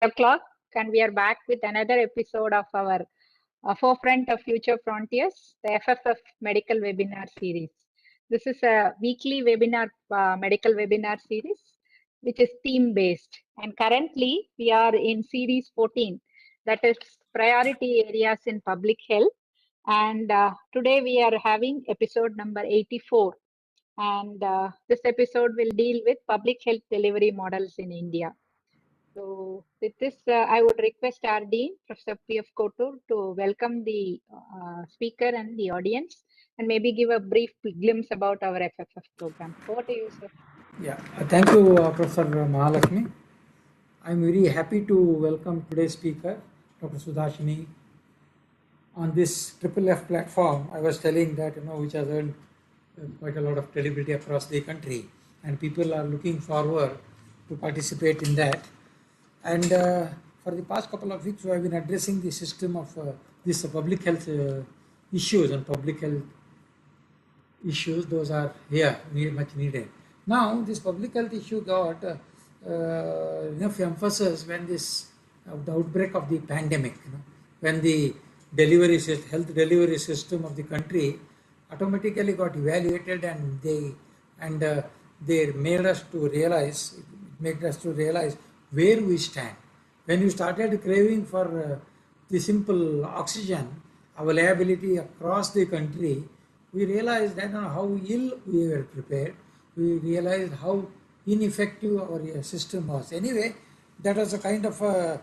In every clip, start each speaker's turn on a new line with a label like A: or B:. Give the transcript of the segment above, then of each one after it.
A: o'clock, and we are back with another episode of our Forefront of Future Frontiers, the FFF Medical Webinar Series. This is a weekly medical webinar series, which is theme-based. And currently, we are in Series 14, that is Priority Areas in Public Health. And today we are having episode number 84. And this episode will deal with public health delivery models in India. So with this, I would request our Dean, Professor P.F. Kotur, to welcome the speaker and the audience and maybe give a brief glimpse about our FFF program. Over to you, sir.
B: Yeah, thank you, Professor Mahalakshmi. I'm very happy to welcome today's speaker, Dr. Sudhashini, on this FFF platform. I was telling that, which has earned quite a lot of credibility across the country, and people are looking forward to participate in that. And for the past couple of weeks, we have been addressing the system of this public health issues and public health issues. Those are here, much needed. Now, this public health issue got enough emphasis when the outbreak of the pandemic, when the health delivery system of the country automatically got evaluated, and they made us to realize where we stand. When we started craving for the simple oxygen availability across the country, we realized that how ill we were prepared. We realized how ineffective our system was. Anyway, that was a kind of a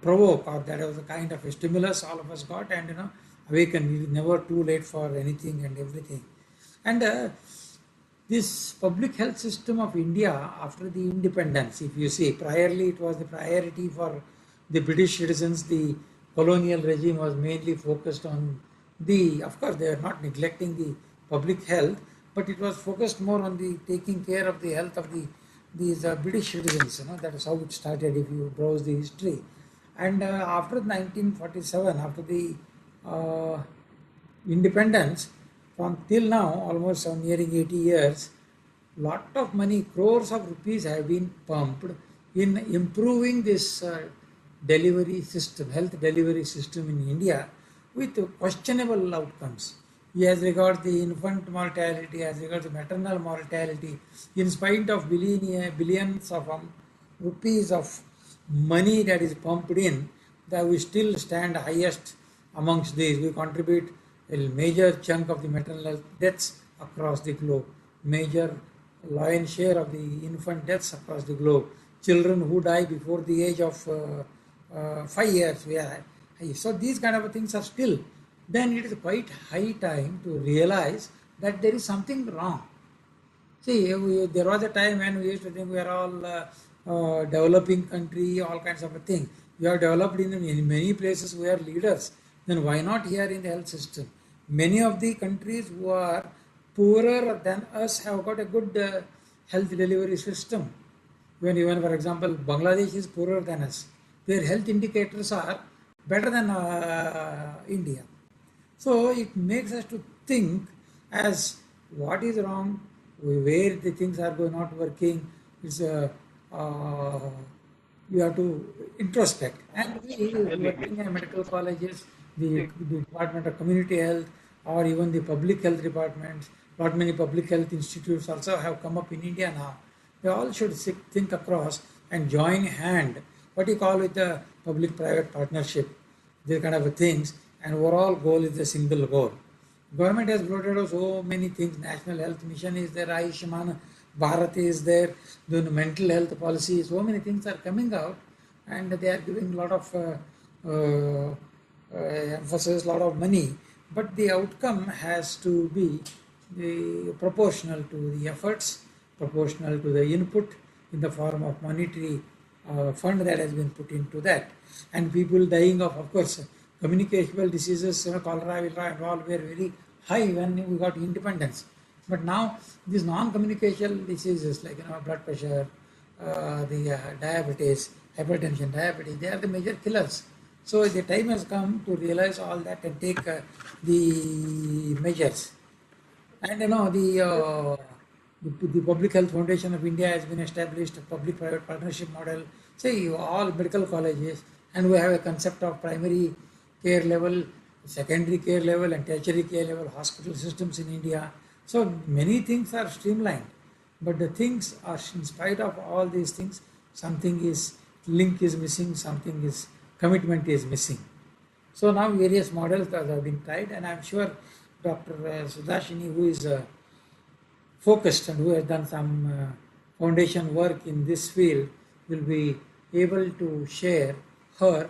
B: provoke, or that was a kind of a stimulus all of us got, and awakened. It's never too late for anything and everything. And this public health system of India after the independence, if you see, priorly it was the priority for the British citizens. The colonial regime was mainly focused on of course they are not neglecting the public health, but it was focused more on the taking care of the health of these British citizens. That is how it started if you browse the history. And after 1947, after the independence, from till now, almost nearing 80 years, lot of money, crores of rupees have been pumped in improving this delivery system, health delivery system in India, with questionable outcomes. As regards the infant mortality, as regards the maternal mortality, in spite of billions of rupees of money that is pumped in, that we still stand highest amongst these. We contribute a major chunk of the maternal health deaths across the globe, major lion's share of the infant deaths across the globe, children who die before the age of 5 years. So these kind of things are still. Then it is quite high time to realize that there is something wrong. See, there was a time when we used to think we are all developing country, all kinds of a thing. We are developed in many places, we are leaders. Then why not here in the health system? Many of the countries who are poorer than us have got a good health delivery system. Even for example, Bangladesh is poorer than us. Their health indicators are better than India. So it makes us to think as what is wrong, where the things are not working. It's you have to introspect. And we working in medical colleges, the Department of Community Health, or even the public health departments, not many public health institutes also have come up in India now. They all should think across and join hand, what you call with the public-private partnership, these kind of things, and overall goal is the single goal. Government has bloated out so many things. National Health Mission is there, Ayushman Bharat is there, the mental health policy, so many things are coming out, and they are giving a lot of emphasis, a lot of money, but the outcome has to be proportional to the efforts, proportional to the input in the form of monetary fund that has been put into that. And people dying of course, communicable diseases, cholera and all were very high when we got independence. But now these non-communicable diseases like blood pressure, the diabetes, hypertension, diabetes, they are the major killers. So the time has come to realize all that and take the measures. And the The Public Health Foundation of India has been established, a public-private partnership model. See, all medical colleges, and we have a concept of primary care level, secondary care level, and tertiary care level hospital systems in India. So many things are streamlined, but the things are, in spite of all these things, something is, link is missing, something is, commitment is missing. So now various models that have been tried, and I'm sure Dr. Sudhashini, who is focused and who has done some foundation work in this field, will be able to share her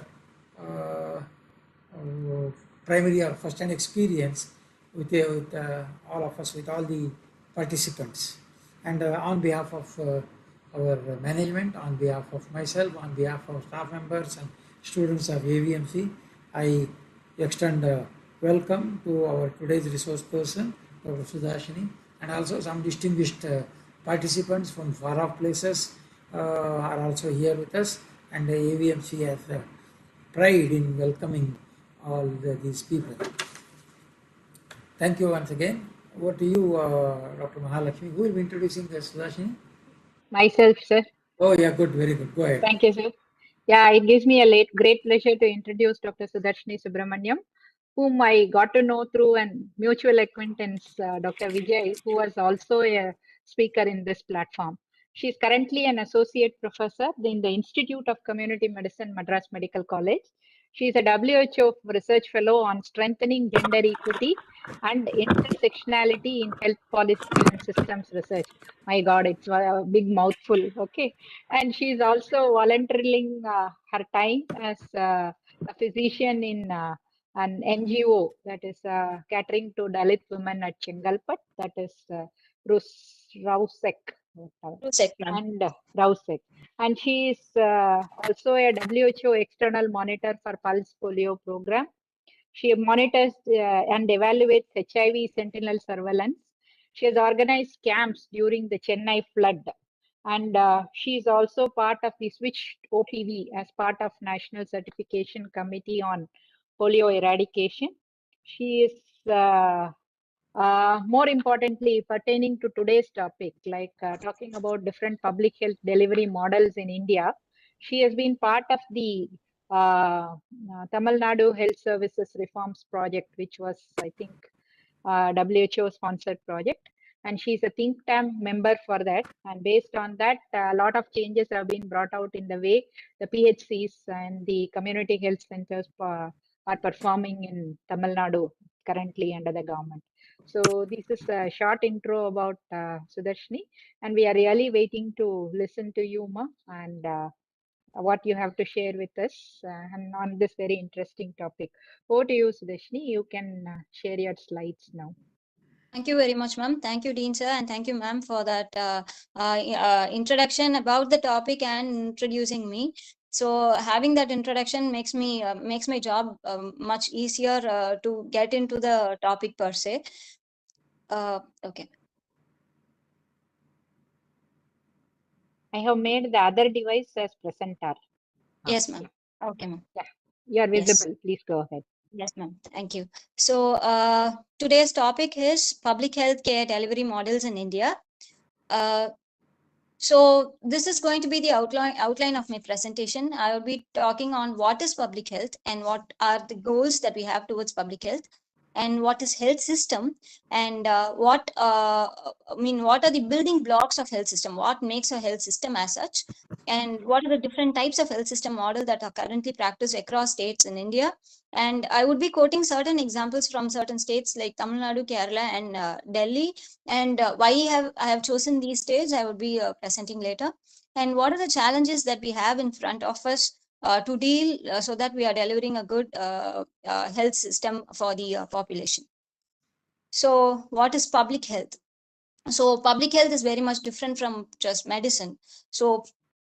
B: primary or first-hand experience with all of us, with all the participants. And on behalf of our management, on behalf of myself, on behalf of staff members and students of AVMC, I extend a welcome to our today's resource person, Dr. Sudhashini, and also some distinguished participants from far off places are also here with us, and the AVMC has pride in welcoming all these people. Thank you once again. Over to you, Dr. Mahalakshmi. Who will be introducing the Sudhashini?
A: Myself, sir.
B: Oh yeah, good, very good. Go ahead.
A: Thank you, sir. Yeah, it gives me a great pleasure to introduce Dr. Sudhashni Subramanyam, whom I got to know through a mutual acquaintance, Dr. Vijay, who was also a speaker in this platform. She is currently an associate professor in the Institute of Community Medicine, Madras Medical College. She is a WHO research fellow on strengthening gender equity and intersectionality in health policy and systems research. My God, it's a big mouthful. Okay. And she is also volunteering her time as a physician in an NGO that is catering to Dalit women at Chengalpat, that is Rausek. And Rausek. And she is also a WHO external monitor for Pulse Polio program. She monitors and evaluates HIV sentinel surveillance. She has organized camps during the Chennai flood. And she is also part of the Switched OPV as part of National Certification Committee on Polio Eradication. She is more importantly pertaining to today's topic, like talking about different public health delivery models in India. She has been part of the Tamilnadu Health Services Reforms Project, which was, I think, WHO sponsored project, and she's a think tank member for that. And based on that, a lot of changes have been brought out in the way the PHCs and the community health centers are performing in Tamil Nadu currently under the government. So this is a short intro about Sudhashni, and we are really waiting to listen to you, Ma, and what you have to share with us and on this very interesting topic. Over to you, Sudhashni. You can share your slides now.
C: Thank you very much, ma'am. Thank you, Dean sir, and thank you, ma'am, for that introduction about the topic and introducing me. So having that introduction makes my job much easier to get into the topic per se. Okay.
A: I have made the other device as presenter.
C: Yes, ma'am. Okay, ma'am.
A: Yeah, you are visible. Yes. Please go ahead.
C: Yes, ma'am. Thank you. So today's topic is public health care delivery models in India. So this is going to be the outline of my presentation. I will be talking on what is public health and what are the goals that we have towards public health, and what is health system, and what are the building blocks of health system, what makes a health system as such, and what are the different types of health system model that are currently practiced across states in India. And I would be quoting certain examples from certain states like Tamil Nadu, Kerala, and Delhi. And why I have chosen these states, I would be presenting later. And what are the challenges that we have in front of us to deal so that we are delivering a good health system for the population. So what is public health? So public health is very much different from just medicine. So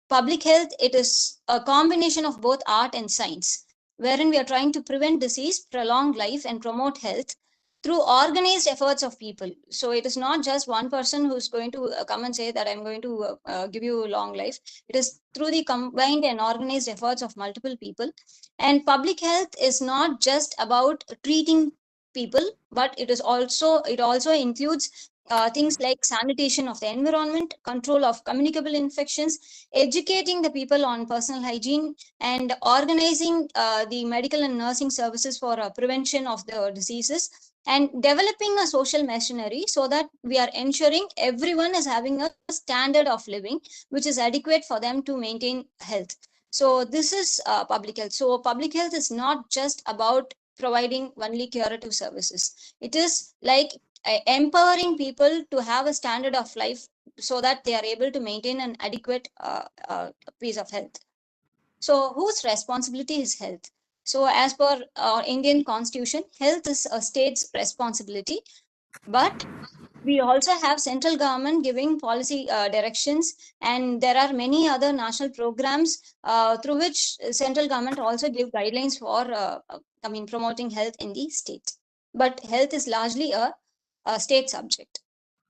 C: public health, it is a combination of both art and science, wherein we are trying to prevent disease, prolong life, and promote health through organized efforts of people. So it is not just one person who's going to come and say that I'm going to give you long life. It is through the combined and organized efforts of multiple people. And public health is not just about treating people, but it also includes things like sanitation of the environment, control of communicable infections, educating the people on personal hygiene, and organizing the medical and nursing services for prevention of the diseases, and developing a social machinery so that we are ensuring everyone is having a standard of living which is adequate for them to maintain health. So this is public health. So public health is not just about providing only curative services. It is like empowering people to have a standard of life so that they are able to maintain an adequate piece of health. So whose responsibility is health? So as per our Indian constitution, health is a state's responsibility, but we also have central government giving policy directions, and there are many other national programs through which central government also give guidelines for promoting health in the state. But health is largely a state subject.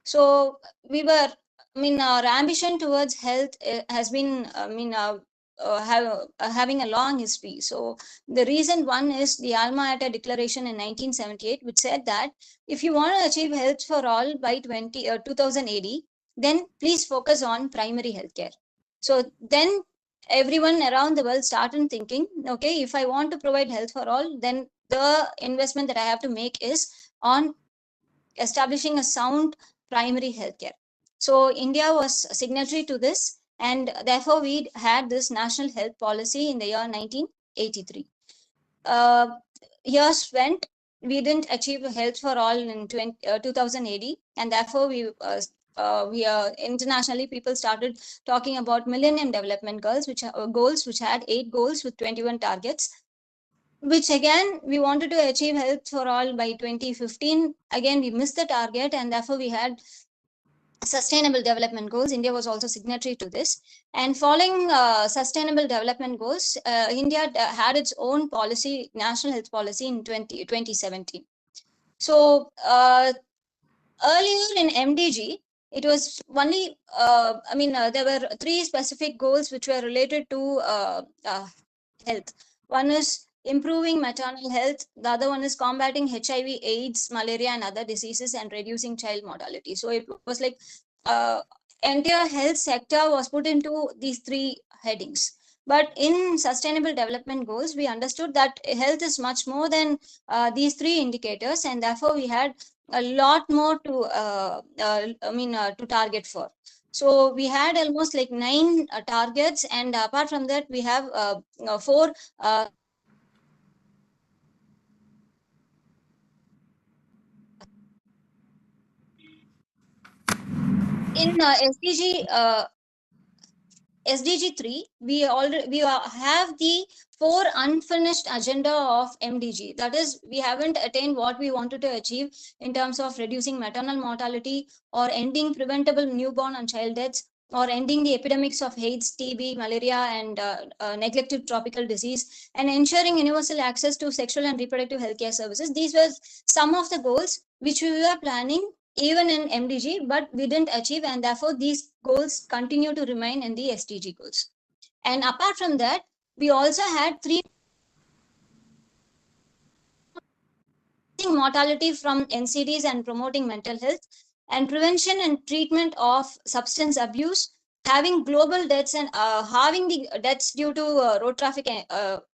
C: So we were, our ambition towards health has been, having a long history. So the reason one is the Alma Ata Declaration in 1978, which said that if you want to achieve health for all by 2080, then please focus on primary healthcare. So then everyone around the world started thinking, okay, if I want to provide health for all, then the investment that I have to make is on establishing a sound primary healthcare. So India was signatory to this, and therefore we had this national health policy in the year 1983. Years went, we didn't achieve health for all in 2080, and therefore we internationally people started talking about Millennium Development Goals, which had 8 goals with 21 targets, which again we wanted to achieve health for all by 2015. Again we missed the target, and therefore we had sustainable development goals. India was also signatory to this, and following sustainable development goals, India had its own policy, national health policy in 2017. So earlier in MDG, it was only, there were 3 specific goals which were related to health. One is improving maternal health. The other one is combating HIV, AIDS, malaria, and other diseases, and reducing child mortality. So it was like entire health sector was put into these 3 headings. But in sustainable development goals, we understood that health is much more than these 3 indicators, and therefore we had a lot more to target for. So we had almost like 9 targets, and apart from that, we have 4 in SDG 3, we have the 4 unfinished agenda of MDG. That is, we haven't attained what we wanted to achieve in terms of reducing maternal mortality, or ending preventable newborn and child deaths, or ending the epidemics of AIDS, TB, malaria, and neglected tropical disease, and ensuring universal access to sexual and reproductive healthcare services. These were some of the goals which we were planning even in MDG, but we didn't achieve, and therefore these goals continue to remain in the SDG goals. And apart from that, we also had 3 mortality from NCDs and promoting mental health, and prevention and treatment of substance abuse, having global deaths and halving the deaths due to road traffic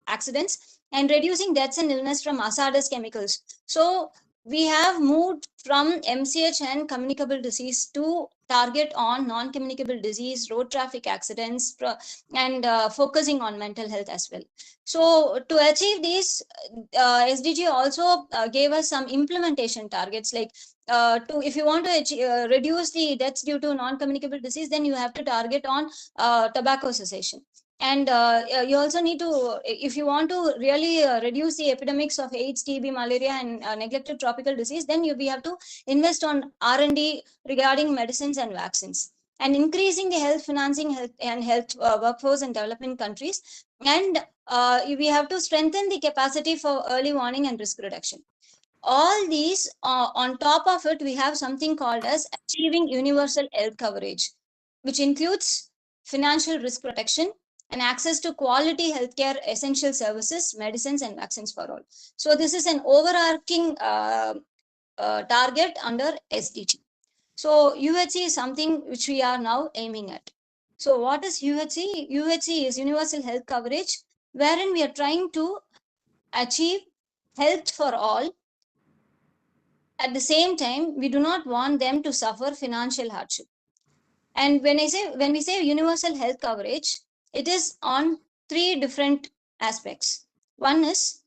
C: accidents, and reducing deaths and illness from hazardous chemicals. So we have moved from MCH and communicable disease to target on non-communicable disease, road traffic accidents, and focusing on mental health as well. So to achieve these, SDG also gave us some implementation targets, like if you want to achieve, reduce the deaths due to non-communicable disease, then you have to target on tobacco cessation. And you also need to, if you want to really reduce the epidemics of AIDS, TB, malaria, and neglected tropical disease, then we have to invest on R&D regarding medicines and vaccines, and increasing the health financing and health workforce in developing countries. And we have to strengthen the capacity for early warning and risk reduction. All these, on top of it, we have something called as achieving universal health coverage, which includes financial risk protection and access to quality healthcare essential services, medicines, and vaccines for all. So this is an overarching target under SDG. So UHC is something which we are now aiming at. So what is UHC? UHC is universal health coverage, wherein we are trying to achieve health for all. At the same time, we do not want them to suffer financial hardship. And when we say universal health coverage, it is on three different aspects. One is,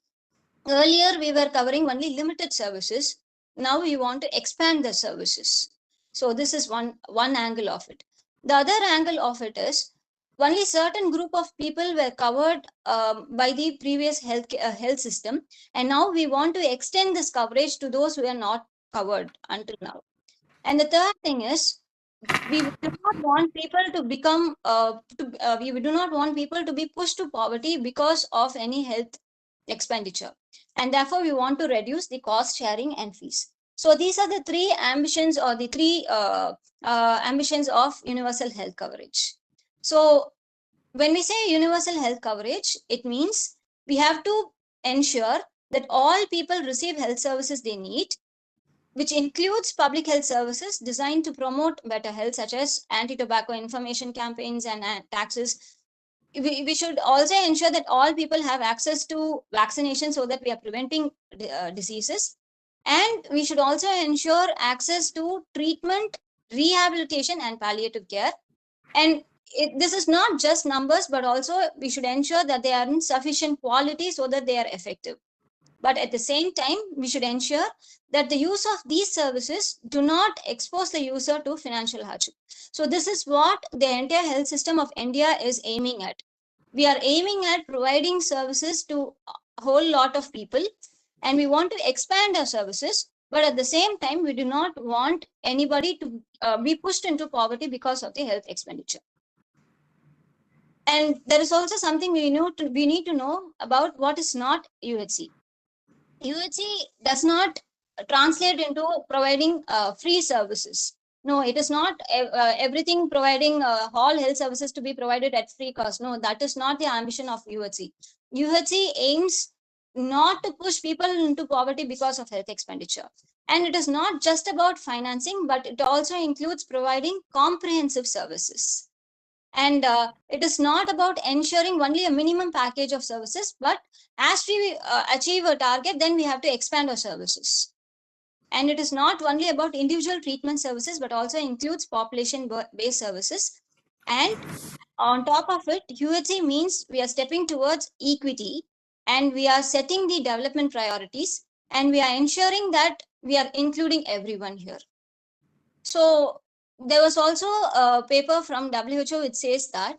C: earlier we were covering only limited services. Now we want to expand the services. So this is one angle of it. The other angle of it is, only certain group of people were covered by the previous health system, and now we want to extend this coverage to those who are not covered until now. And the third thing is, we do not want people to become we do not want people to be pushed to poverty because of any health expenditure, and therefore we want to reduce the cost sharing and fees. So these are the three ambitions, or the three ambitions of universal health coverage. So when we say universal health coverage, it means we have to ensure that all people receive health services they need, which includes public health services designed to promote better health, such as anti-tobacco information campaigns and taxes. We should also ensure that all people have access to vaccination so that we are preventing diseases. And we should also ensure access to treatment, rehabilitation, and palliative care. And this is not just numbers, but also we should ensure that they are in sufficient quality so that they are effective. But at the same time, we should ensure that the use of these services do not expose the user to financial hardship. So this is what the entire health system of India is aiming at. We are aiming at providing services to a whole lot of people, and we want to expand our services. But at the same time, we do not want anybody to be pushed into poverty because of the health expenditure. And there is also something we need to know about what is not UHC. UHC does not translate into providing free services. No, it is not everything providing all health services to be provided at free cost. No, that is not the ambition of UHC. UHC aims not to push people into poverty because of health expenditure. And it is not just about financing, but it also includes providing comprehensive services. And it is not about ensuring only a minimum package of services, but as we achieve a target, then we have to expand our services. And it is not only about individual treatment services, but also includes population-based services. And on top of it, UHC means we are stepping towards equity, and we are setting the development priorities, and we are ensuring that we are including everyone here. So there was also a paper from WHO which says that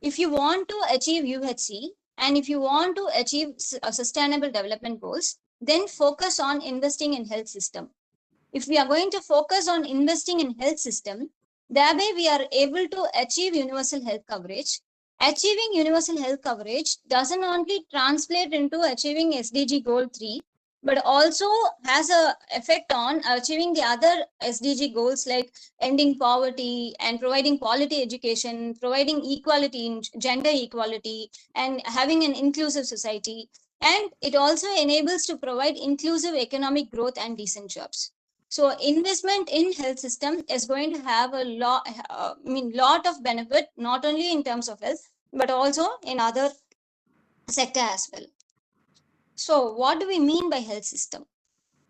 C: if you want to achieve UHC and if you want to achieve sustainable development goals, then focus on investing in health system. If we are going to focus on investing in health system, that way we are able to achieve universal health coverage. Achieving universal health coverage doesn't only translate into achieving SDG goal 3, but also has a effect on achieving the other SDG goals like ending poverty and providing quality education, providing equality in gender equality, and having an inclusive society. And it also enables to provide inclusive economic growth and decent jobs. So investment in health system is going to have a lot of benefit, not only in terms of health, but also in other sector as well. So what do we mean by health system?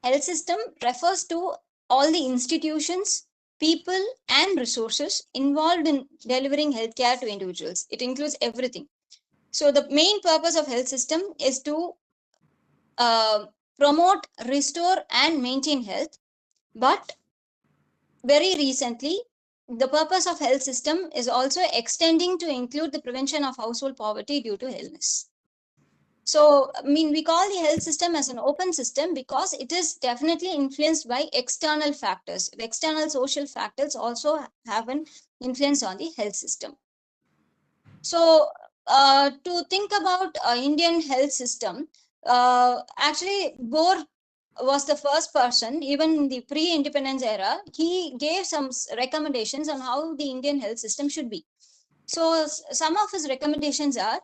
C: Health system refers to all the institutions, people, and resources involved in delivering healthcare to individuals. It includes everything. So the main purpose of health system is to promote, restore, and maintain health. But very recently, the purpose of health system is also extending to include the prevention of household poverty due to illness. So, we call the health system as an open system because it is definitely influenced by external factors. The external social factors also have an influence on the health system. So, to think about Indian health system, actually, Gore was the first person, even in the pre-independence era, he gave some recommendations on how the Indian health system should be. So some of his recommendations are,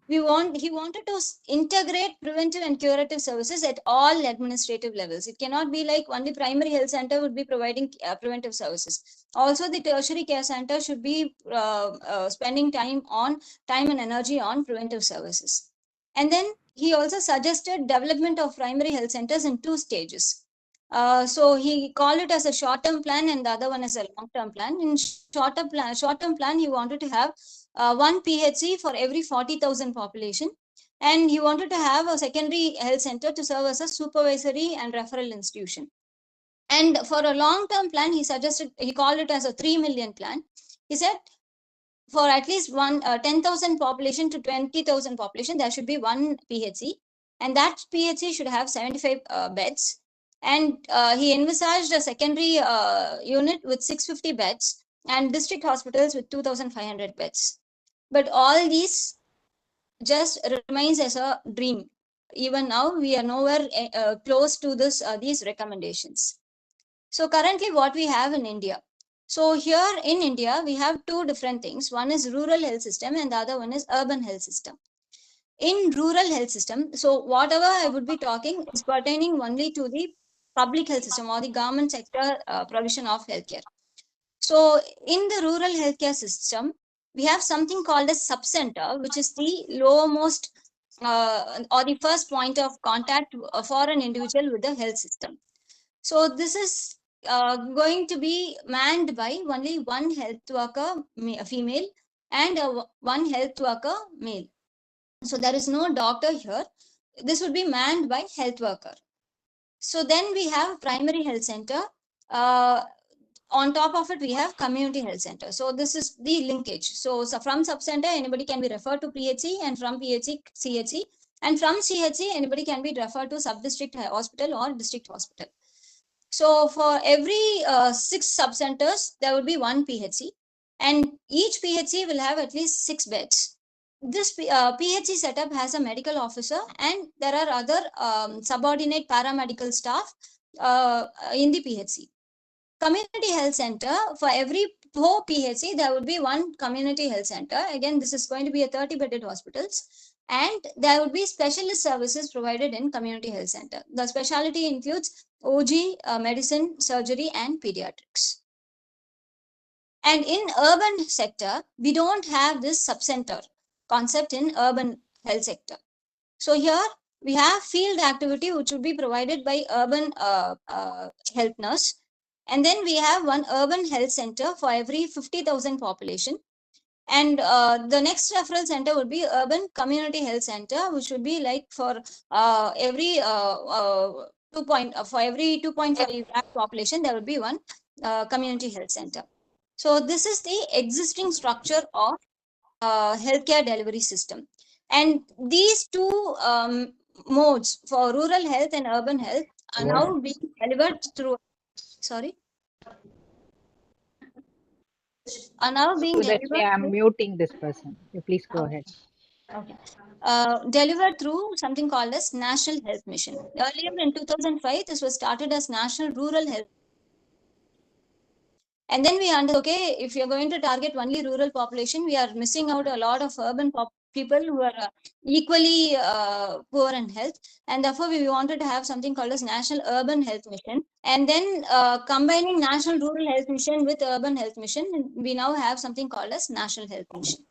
C: he wanted to integrate preventive and curative services at all administrative levels. It cannot be like only primary health center would be providing preventive services. Also, the tertiary care center should be spending time and energy on preventive services. And then he also suggested development of primary health centers in 2 stages. So he called it as a short-term plan, and the other one is a long-term plan. In short-term plan, he wanted to have 1 PHC for every 40,000 population, and he wanted to have a secondary health center to serve as a supervisory and referral institution. And for a long-term plan, he called it as a 3 million plan. He said, for at least 10,000 population to 20,000 population, there should be 1 PHC, and that PHC should have 75 beds. And he envisaged a secondary unit with 650 beds and district hospitals with 2,500 beds. But all these just remains as a dream. Even now, we are nowhere close to these recommendations. So currently what we have in India. So here in India, we have 2 different things. One is rural health system and the other one is urban health system. In rural health system, so whatever I would be talking is pertaining only to the public health system or the government sector provision of healthcare. So in the rural healthcare system, we have something called a subcenter, which is the lowermost or the first point of contact for an individual with the health system. So this is going to be manned by only 1 health worker female and 1 health worker male. So there is no doctor here. This would be manned by health worker. So then we have primary health center. On top of it, we have community health center. So this is the linkage. So from subcenter, anybody can be referred to PHC, and from PHC, CHC, and from CHC, anybody can be referred to sub-district hospital or district hospital. So for every 6 sub-centers, there would be 1 PHC, and each PHC will have at least 6 beds. This PHC setup has a medical officer, and there are other subordinate paramedical staff in the PHC. Community health center, for every 4 PHC, there would be 1 community health center. Again, this is going to be a 30-bedded hospitals, and there would be specialist services provided in community health center. The specialty includes OG, medicine, surgery, and pediatrics. And in urban sector, we don't have this subcenter concept in urban health sector. So here we have field activity, which would be provided by urban health nurse. And then we have 1 urban health center for every 50,000 population. And the next referral center would be urban community health center, which would be like for every 2.5 lakh population, there would be 1 community health center. So this is the existing structure of healthcare delivery system. And these 2 modes for rural health and urban health are now being delivered through, are now being delivered.
A: I'm muting this person. You please go ahead.
C: Okay. Delivered through something called as National Health Mission. Earlier in 2005, this was started as National Rural Health. And then we understood, okay, if you're going to target only rural population, we are missing out a lot of urban people who are equally poor in health. And therefore, we wanted to have something called as National Urban Health Mission. And then combining National Rural Health Mission with Urban Health Mission, we now have something called as National Health Mission.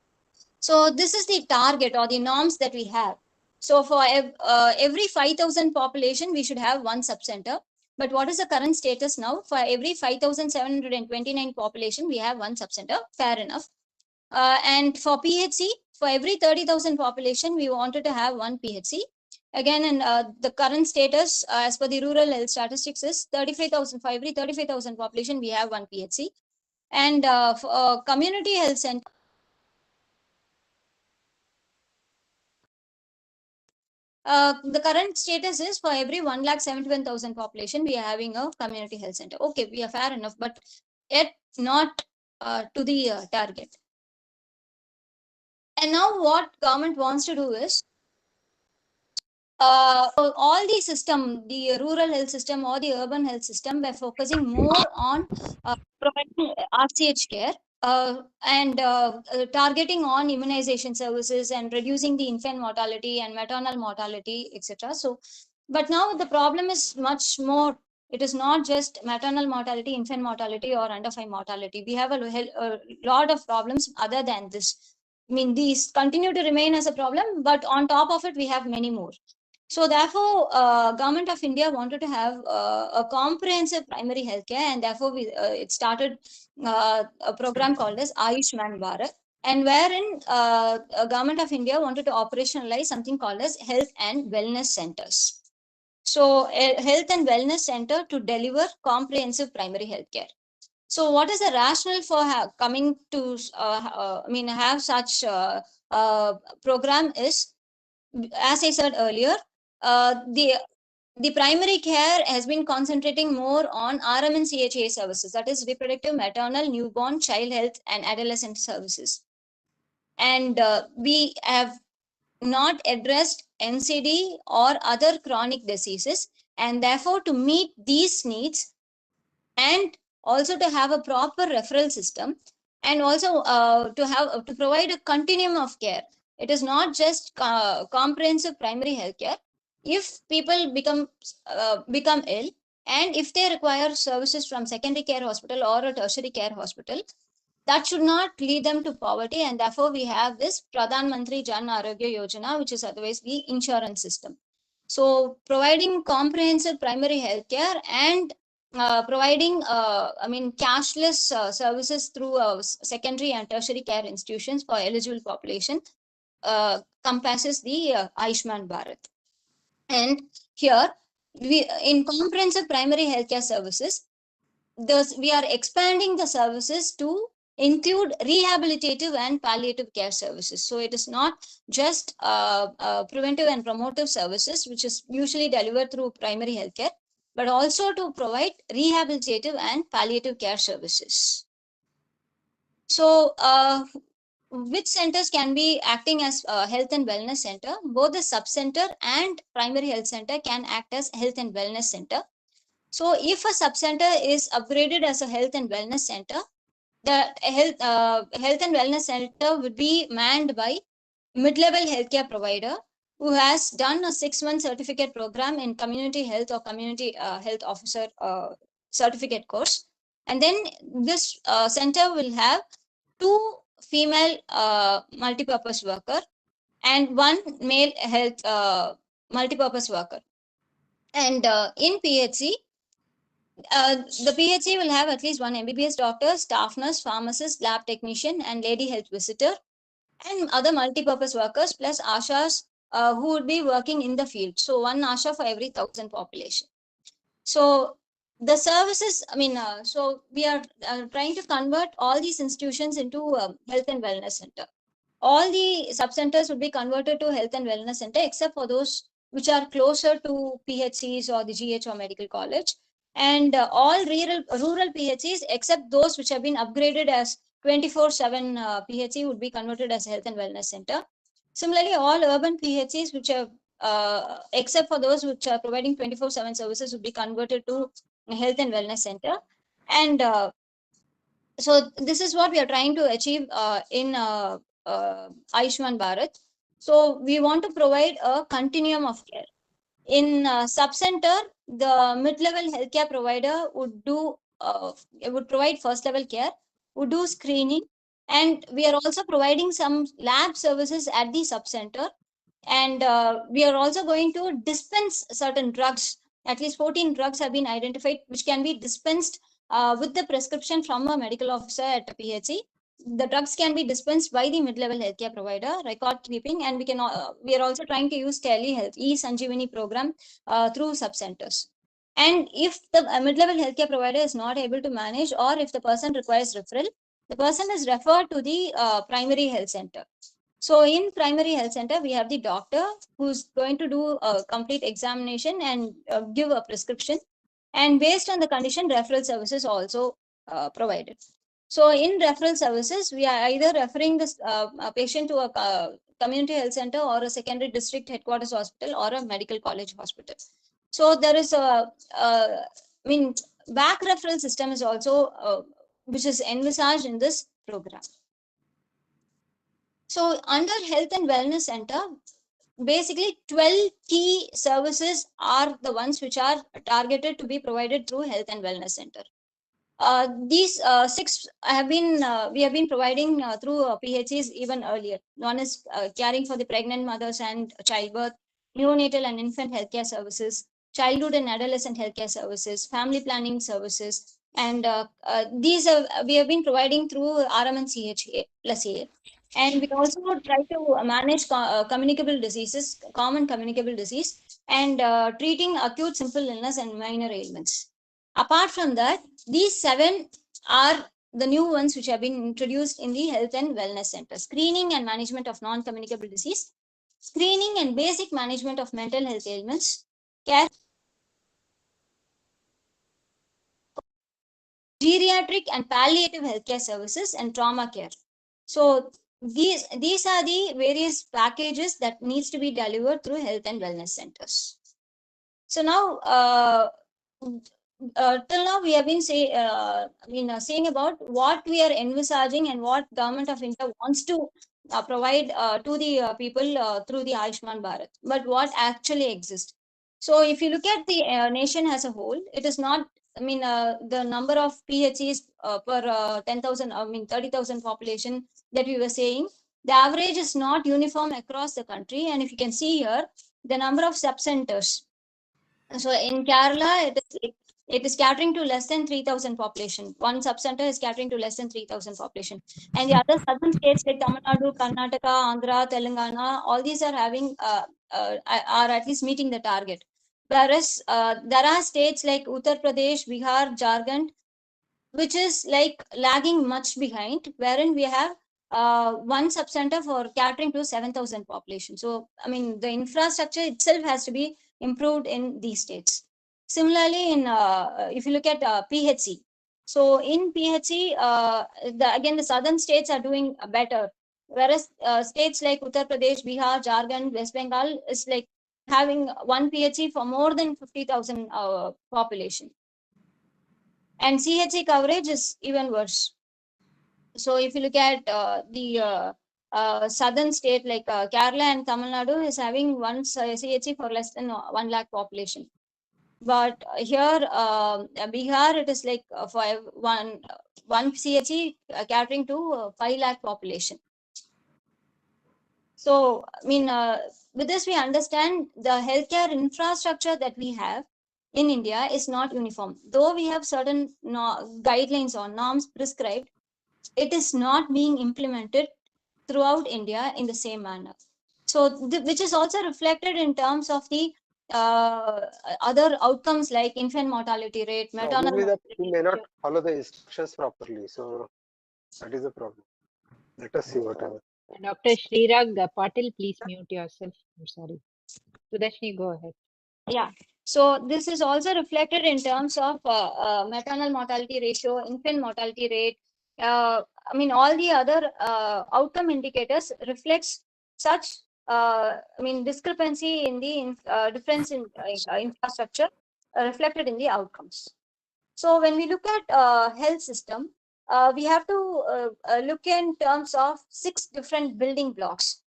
C: So this is the target or the norms that we have. So for every 5,000 population, we should have 1 subcenter. But what is the current status now? For every 5,729 population, we have 1 subcenter. Fair enough. And for PHC, for every 30,000 population, we wanted to have 1 PHC. Again, and the current status as per the rural health statistics is 35,000. For every 35,000 population, we have 1 PHC. And for community health center, the current status is for every 1,71,000 population, we are having a community health center. Okay, we are fair enough, but yet not to the target. And now what government wants to do is, all the system, the rural health system or the urban health system, by focusing more on providing RCH care. targeting on immunization services and reducing the infant mortality and maternal mortality, etc. So, but now the problem is much more. It is not just maternal mortality, infant mortality, or under 5 mortality. We have a lot of problems other than this. I mean, these continue to remain as a problem, but on top of it, we have many more. So therefore, Government of India wanted to have a comprehensive primary healthcare, and therefore it started a program called as Ayushman Bharat, and wherein Government of India wanted to operationalize something called as health and wellness centers. So a health and wellness center to deliver comprehensive primary healthcare. So what is the rationale for coming to, have such program is, as I said earlier, the primary care has been concentrating more on RM and CHA services, that is reproductive, maternal, newborn, child health, and adolescent services. And we have not addressed NCD or other chronic diseases, and therefore to meet these needs and also to have a proper referral system, and also to provide a continuum of care. It is not just comprehensive primary health care. If people become ill, and if they require services from secondary care hospital or a tertiary care hospital, that should not lead them to poverty. And therefore we have this Pradhan Mantri Jan Arogya Yojana, which is otherwise the insurance system. So providing comprehensive primary health care and providing cashless services through secondary and tertiary care institutions for eligible population compasses the Ayushman Bharat. And here in comprehensive primary healthcare services, we are expanding the services to include rehabilitative and palliative care services. So it is not just preventive and promotive services, which is usually delivered through primary healthcare, but also to provide rehabilitative and palliative care services. So which centers can be acting as health and wellness center? Both the sub-center and primary health center can act as health and wellness center. So if a sub-center is upgraded as a health and wellness center, the health and wellness center would be manned by mid-level healthcare provider who has done a 6-month certificate program in community health or community health officer certificate course. And then this center will have 2 female multipurpose worker and 1 male health multipurpose worker. And in PHC, the PHC will have at least 1 MBBS doctor, staff nurse, pharmacist, lab technician, and lady health visitor, and other multi-purpose workers, plus ASHAs who would be working in the field. So 1 ASHA for every 1,000 population. So the services, so we are trying to convert all these institutions into health and wellness center. All the sub-centers would be converted to health and wellness center, except for those which are closer to PHCs or the GH or medical college. And all rural PHCs, except those which have been upgraded as 24/7 PHC, would be converted as health and wellness center. Similarly, all urban PHCs, which are except for those which are providing 24/7 services, would be converted to health and wellness center. And so this is what we are trying to achieve in Ayushman Bharat. So we want to provide a continuum of care. In sub-center, the mid-level healthcare provider would provide first-level care, would do screening, and we are also providing some lab services at the sub-center. And we are also going to dispense certain drugs. At least 14 drugs have been identified, which can be dispensed with the prescription from a medical officer at a PHC. The drugs can be dispensed by the mid-level healthcare provider, record keeping, and we are also trying to use telehealth, e-Sanjeevani program through sub-centers. And if the mid-level healthcare provider is not able to manage, or if the person requires referral, the person is referred to the primary health center. So in primary health center, we have the doctor who's going to do a complete examination and give a prescription. And based on the condition, referral services also provided. So in referral services, we are either referring this patient to a community health center or a secondary district headquarters hospital or a medical college hospital. So there is back referral system is also which is envisaged in this program. So under Health and Wellness Center, basically 12 key services are the ones which are targeted to be provided through Health and Wellness Center. These 6 have been we have been providing through PHCs even earlier. One is caring for the pregnant mothers and childbirth, neonatal and infant healthcare services, childhood and adolescent healthcare services, family planning services, and these we have been providing through RMNCH plus A. And we also try to manage communicable diseases, common communicable disease, and treating acute simple illness and minor ailments. Apart from that, these 7 are the new ones which have been introduced in the Health and Wellness Center: screening and management of non-communicable disease, screening and basic management of mental health ailments, care, geriatric and palliative healthcare services, and trauma care. So these are the various packages that needs to be delivered through Health and Wellness Centers. So now, till now we have been saying about what we are envisaging and what Government of India wants to provide to the people through the Ayushman Bharat, but what actually exists. So if you look at the nation as a whole, it is not, the number of PHCs per 10,000, 30,000 population that we were saying, the average is not uniform across the country. And if you can see here, the number of sub-centers. So in Kerala, it is catering to less than 3,000 population. One sub-center is catering to less than 3,000 population. And the other southern states like Tamilnadu, Karnataka, Andhra, Telangana, all these are having, are at least meeting the target. Whereas there are states like Uttar Pradesh, Bihar, Jharkhand, which is like lagging much behind, wherein we have one sub-center for catering to 7,000 population. So, the infrastructure itself has to be improved in these states. Similarly, in if you look at PHC, so in PHC, again, the southern states are doing better, whereas states like Uttar Pradesh, Bihar, Jharkhand, West Bengal is like having one PHC for more than 50,000 population. And CHC coverage is even worse. So if you look at the southern state like Kerala and Tamil Nadu is having one CHC for less than 1 lakh population. But here, Bihar, it is like for one CHC catering to 5 lakh population. So, with this, we understand the healthcare infrastructure that we have in India is not uniform. Though we have certain guidelines or norms prescribed, it is not being implemented throughout India in the same manner. So, which is also reflected in terms of the other outcomes like infant mortality rate, maternal
D: Probably that
C: mortality
D: we may not
C: rate.
D: follow the instructions properly. So that is the problem. Let us see what happens.
A: Dr. Srirag Patil, please mute yourself. I'm sorry. Sudhashni, go ahead.
C: Yeah. So this is also reflected in terms of maternal mortality ratio, infant mortality rate. All the other outcome indicators reflects such discrepancy in the difference in infrastructure reflected in the outcomes. So when we look at health system, we have to look in terms of 6 different building blocks,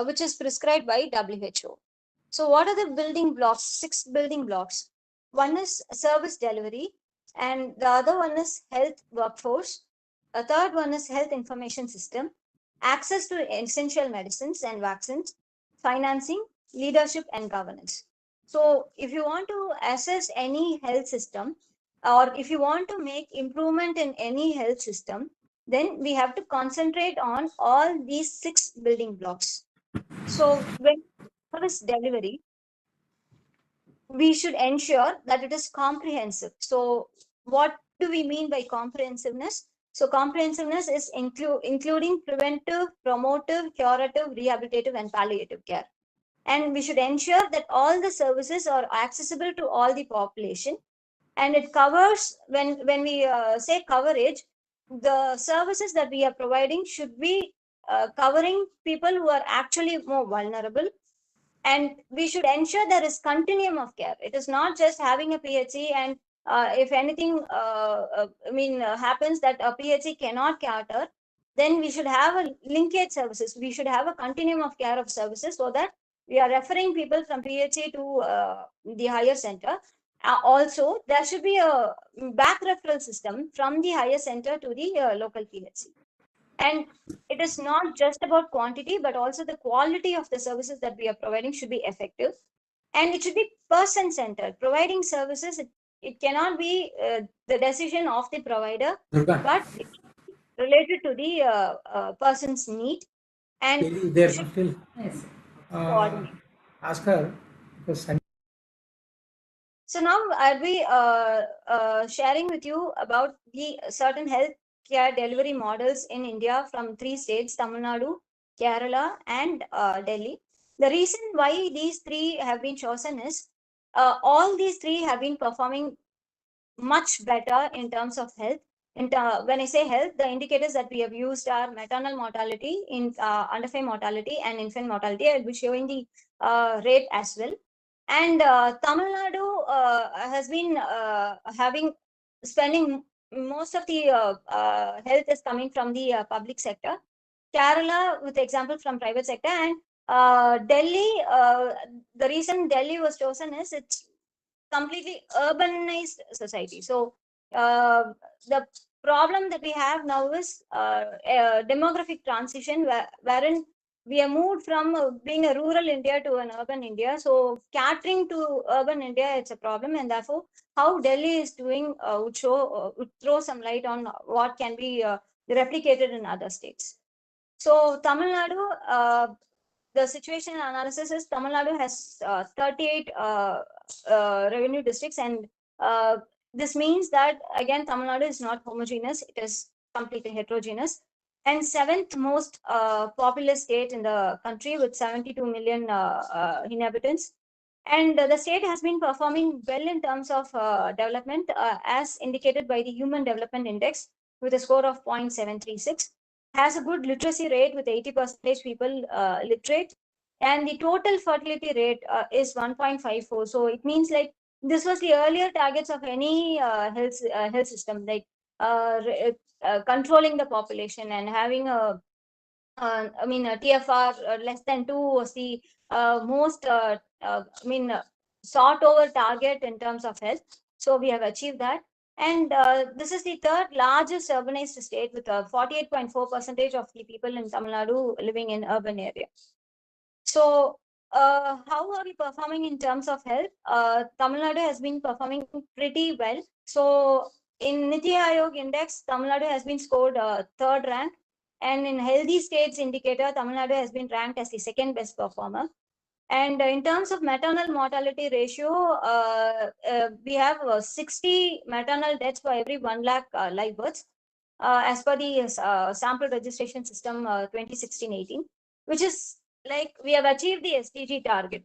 C: which is prescribed by WHO. So what are the building blocks? 6 building blocks. One is service delivery, and the other one is health workforce. A third one is health information system, access to essential medicines and vaccines, financing, leadership, and governance. So if you want to assess any health system, or if you want to make improvement in any health system, then we have to concentrate on all these 6 building blocks. So when service delivery, we should ensure that it is comprehensive. So what do we mean by comprehensiveness? So comprehensiveness is including preventive, promotive, curative, rehabilitative, and palliative care. And we should ensure that all the services are accessible to all the population. And it covers, when we say coverage, the services that we are providing should be covering people who are actually more vulnerable. And we should ensure there is continuum of care. It is not just having a PHC and if anything happens that a PHC cannot cater, then we should have a linkage services. We should have a continuum of care of services so that we are referring people from PHC to the higher center. Also, there should be a back referral system from the higher center to the local PHC. And it is not just about quantity, but also the quality of the services that we are providing should be effective. And it should be person-centered. Providing services, it cannot be the decision of the provider, but it related to the person's need. And
B: there still
A: Yes.
B: ask her because
C: so now I'll be sharing with you about the certain healthcare delivery models in India from 3 states, Tamil Nadu, Kerala, and Delhi. The reason why these 3 have been chosen is all these 3 have been performing much better in terms of health. When I say health, the indicators that we have used are maternal mortality, underfed mortality, and infant mortality. I'll be showing the rate as well. And Tamil Nadu has been spending most of the health is coming from the public sector. Kerala with example from private sector, and Delhi. The reason Delhi was chosen is it's completely urbanized society. So the problem that we have now is demographic transition, wherein we are moved from being a rural India to an urban India. So catering to urban India, it's a problem, and therefore how Delhi is doing would throw some light on what can be replicated in other states. So Tamil Nadu, the situation analysis is Tamil Nadu has 38 revenue districts, and this means that again Tamil Nadu is not homogeneous; it is completely heterogeneous. And 7th most populous state in the country with 72 million inhabitants. And the state has been performing well in terms of development, as indicated by the Human Development Index, with a score of 0.736. Has a good literacy rate with 80% people literate, and the total fertility rate is 1.54. So it means like this was the earlier targets of any health system, like controlling the population and having a TFR less than 2 was the most sought over target in terms of health. So we have achieved that. And this is the 3rd largest urbanized state with 48.4% of the people in Tamil Nadu living in urban area. So how are we performing in terms of health? Tamil Nadu has been performing pretty well. So in Niti Aayog index, Tamil Nadu has been scored 3rd rank. And in healthy states indicator, Tamil Nadu has been ranked as the 2nd best performer. And in terms of maternal mortality ratio, we have 60 maternal deaths for every 1 lakh live births, as per the sample registration system 2016-18, which is like we have achieved the SDG target.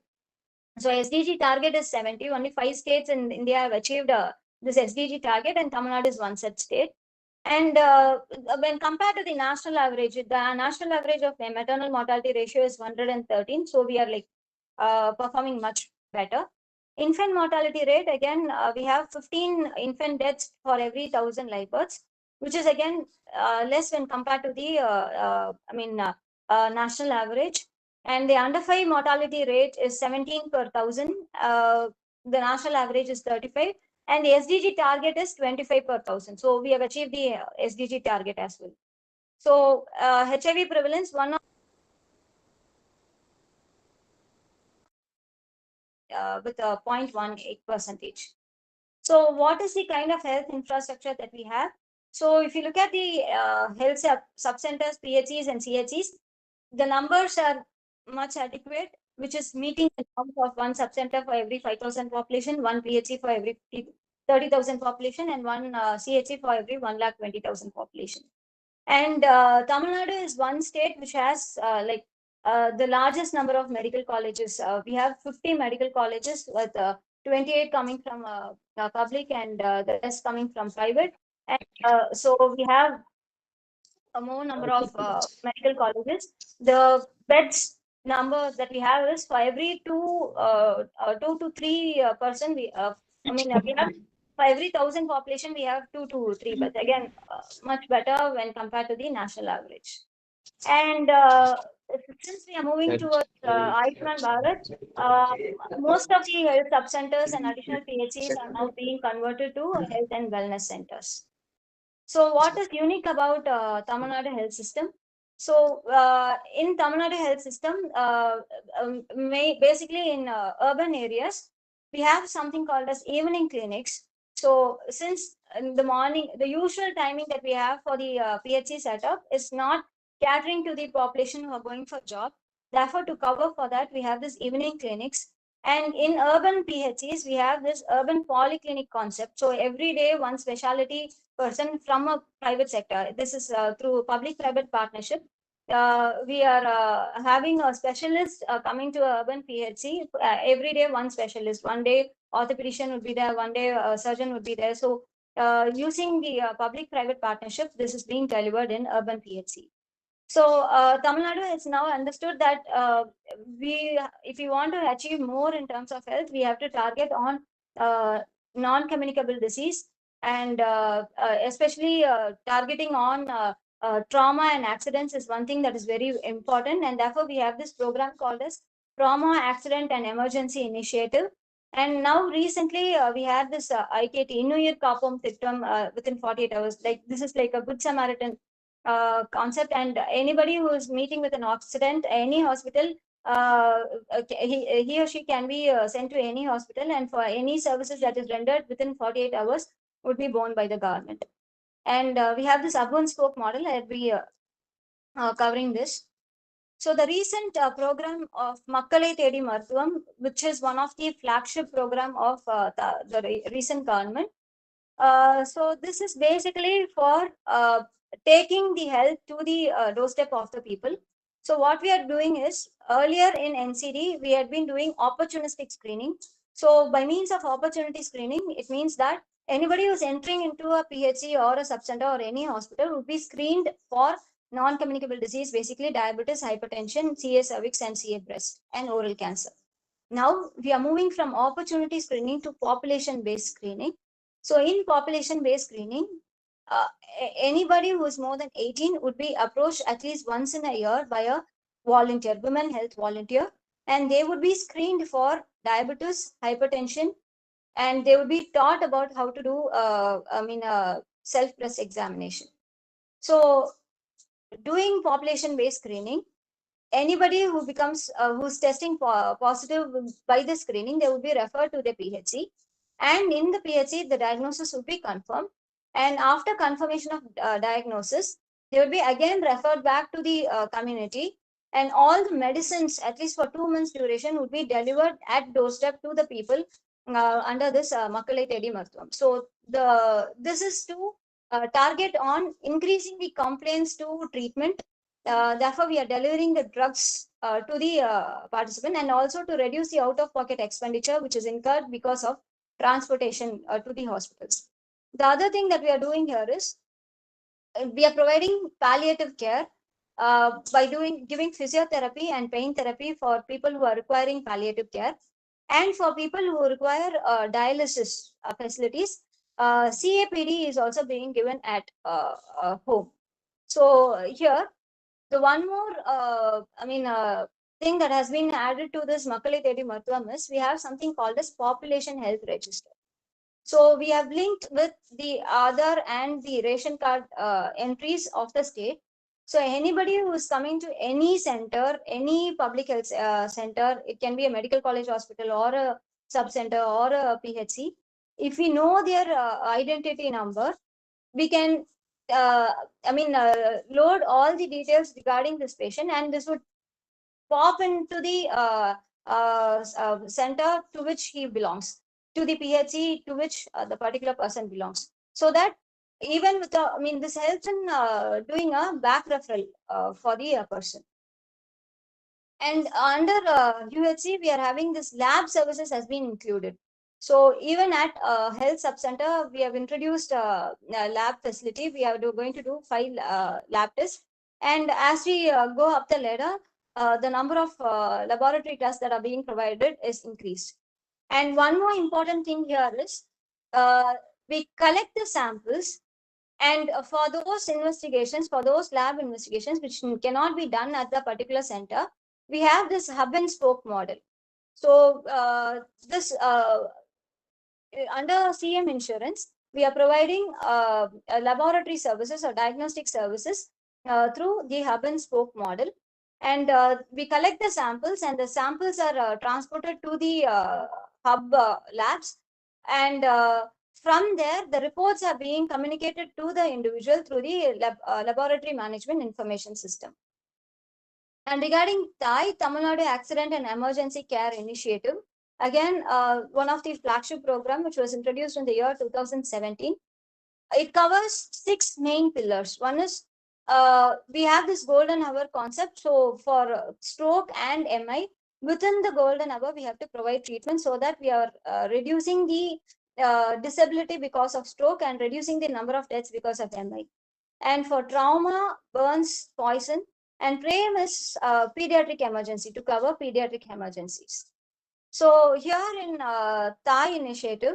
C: So SDG target is 70. Only 5 states in India have achieved this SDG target, and Tamil Nadu is one such state. And when compared to the national average of the maternal mortality ratio is 113. So we are like performing much better. Infant mortality rate, again, we have 15 infant deaths for every 1,000 live births, which is again less when compared to the national average. And the under 5 mortality rate is 17 per 1,000. The national average is 35. And the SDG target is 25 per 1,000. So we have achieved the SDG target as well. So HIV prevalence, with a 0.18%. So what is the kind of health infrastructure that we have? So if you look at the health sub-centers, PHCs and CHCs, the numbers are much adequate, which is meeting the norms of 1 sub-center for every 5,000 population, 1 PHC for every 30,000 population, and 1 CHC for every 1,20,000 population. And Tamil Nadu is one state which has the largest number of medical colleges. We have 50 medical colleges with 28 coming from public and the rest coming from private. And so we have a more number of medical colleges. The beds number that we have is for every 2 to 3 person. We have for every 1,000 population, we have 2 to 3 beds. Again, much better when compared to the national average. And since we are moving towards Ayushman Bharat, most of the health sub-centers and additional PHCs are now being converted to health and wellness centers. So what is unique about Tamil Nadu health system? So in Tamil Nadu health system, basically in urban areas, we have something called as evening clinics. So since in the morning, the usual timing that we have for the PHC setup is not catering to the population who are going for job. Therefore, to cover for that, we have this evening clinics. And in urban PHCs, we have this urban polyclinic concept. So every day, one specialty person from a private sector. This is through public-private partnership. We are having a specialist coming to urban PHC. Every day, one specialist. One day, orthopedician would be there. One day, surgeon would be there. So using the public-private partnership, this is being delivered in urban PHC. So Tamil Nadu has now understood that if we want to achieve more in terms of health, we have to target on non-communicable disease, and especially targeting on trauma and accidents is one thing that is very important. And therefore, we have this program called as Trauma, Accident and Emergency Initiative. And now recently, we had this IKT, Innuyir Kaapom Thittam, within 48 hours. Like this is like a Good Samaritan concept, and anybody who is meeting with an accident, any hospital, he or she can be sent to any hospital, and for any services that is rendered within 48 hours would be borne by the government. And we have this urban spoke model that we covering this. So the recent program of Makkalai Thedi Marthuvam, which is one of the flagship program of the recent government. So this is basically for taking the health to the doorstep of the people. So what we are doing is, earlier in NCD, we had been doing opportunistic screening. So by means of opportunity screening, it means that anybody who's entering into a PHC or a subcenter or any hospital would be screened for non-communicable disease, basically diabetes, hypertension, CA cervix and CA breast and oral cancer. Now we are moving from opportunity screening to population-based screening. So in population-based screening, anybody who is more than 18 would be approached at least once in a year by a volunteer, women health volunteer, and they would be screened for diabetes, hypertension, and they would be taught about how to do, self-breast examination. So doing population-based screening, anybody who becomes who's testing positive by the screening, they will be referred to the PHC, and in the PHC the diagnosis will be confirmed, and after confirmation of diagnosis, they will be again referred back to the community, and all the medicines, at least for 2 months duration, would be delivered at doorstep to the people under this Makkalai Thedi Marthuvam. So this is to target on increasing the complaints to treatment. Therefore, we are delivering the drugs to the participant, and also to reduce the out-of-pocket expenditure which is incurred because of transportation to the hospitals. The other thing that we are doing here is we are providing palliative care by giving physiotherapy and pain therapy for people who are requiring palliative care, and for people who require dialysis facilities. CAPD is also being given at home. So here, the one more, thing that has been added to this Makkalai Thedi Marthuvam is we have something called as Population Health Register. So we have linked with the Aadhaar and the ration card entries of the state. So anybody who is coming to any center, any public health center, it can be a medical college hospital or a sub-center or a PHC. If we know their identity number, we can load all the details regarding this patient, and this would pop into the center to which he belongs, to the PHC to which the particular person belongs. So that even with this helps in doing a back referral for the person. And under UHC, we are having this lab services has been included. So even at health subcenter, we have introduced a lab facility. We are going to do 5 lab tests. And as we go up the ladder, the number of laboratory tests that are being provided is increased. And one more important thing here is we collect the samples, and for those investigations, for those lab investigations which cannot be done at the particular center, we have this hub and spoke model. So this under CM Insurance, we are providing laboratory services or diagnostic services through the hub and spoke model. And we collect the samples, and the samples are transported to the hub labs. And from there, the reports are being communicated to the individual through the laboratory management information system. And regarding Tamilnadu Accident and Emergency Care Initiative, again, one of the flagship program which was introduced in the year 2017. It covers 6 main pillars. One is we have this golden hour concept. So for stroke and MI, within the golden hour, we have to provide treatment so that we are reducing the disability because of stroke and reducing the number of deaths because of MI. And for trauma, burns, poison, and PREM is pediatric emergency, to cover pediatric emergencies. So here in Thai initiative,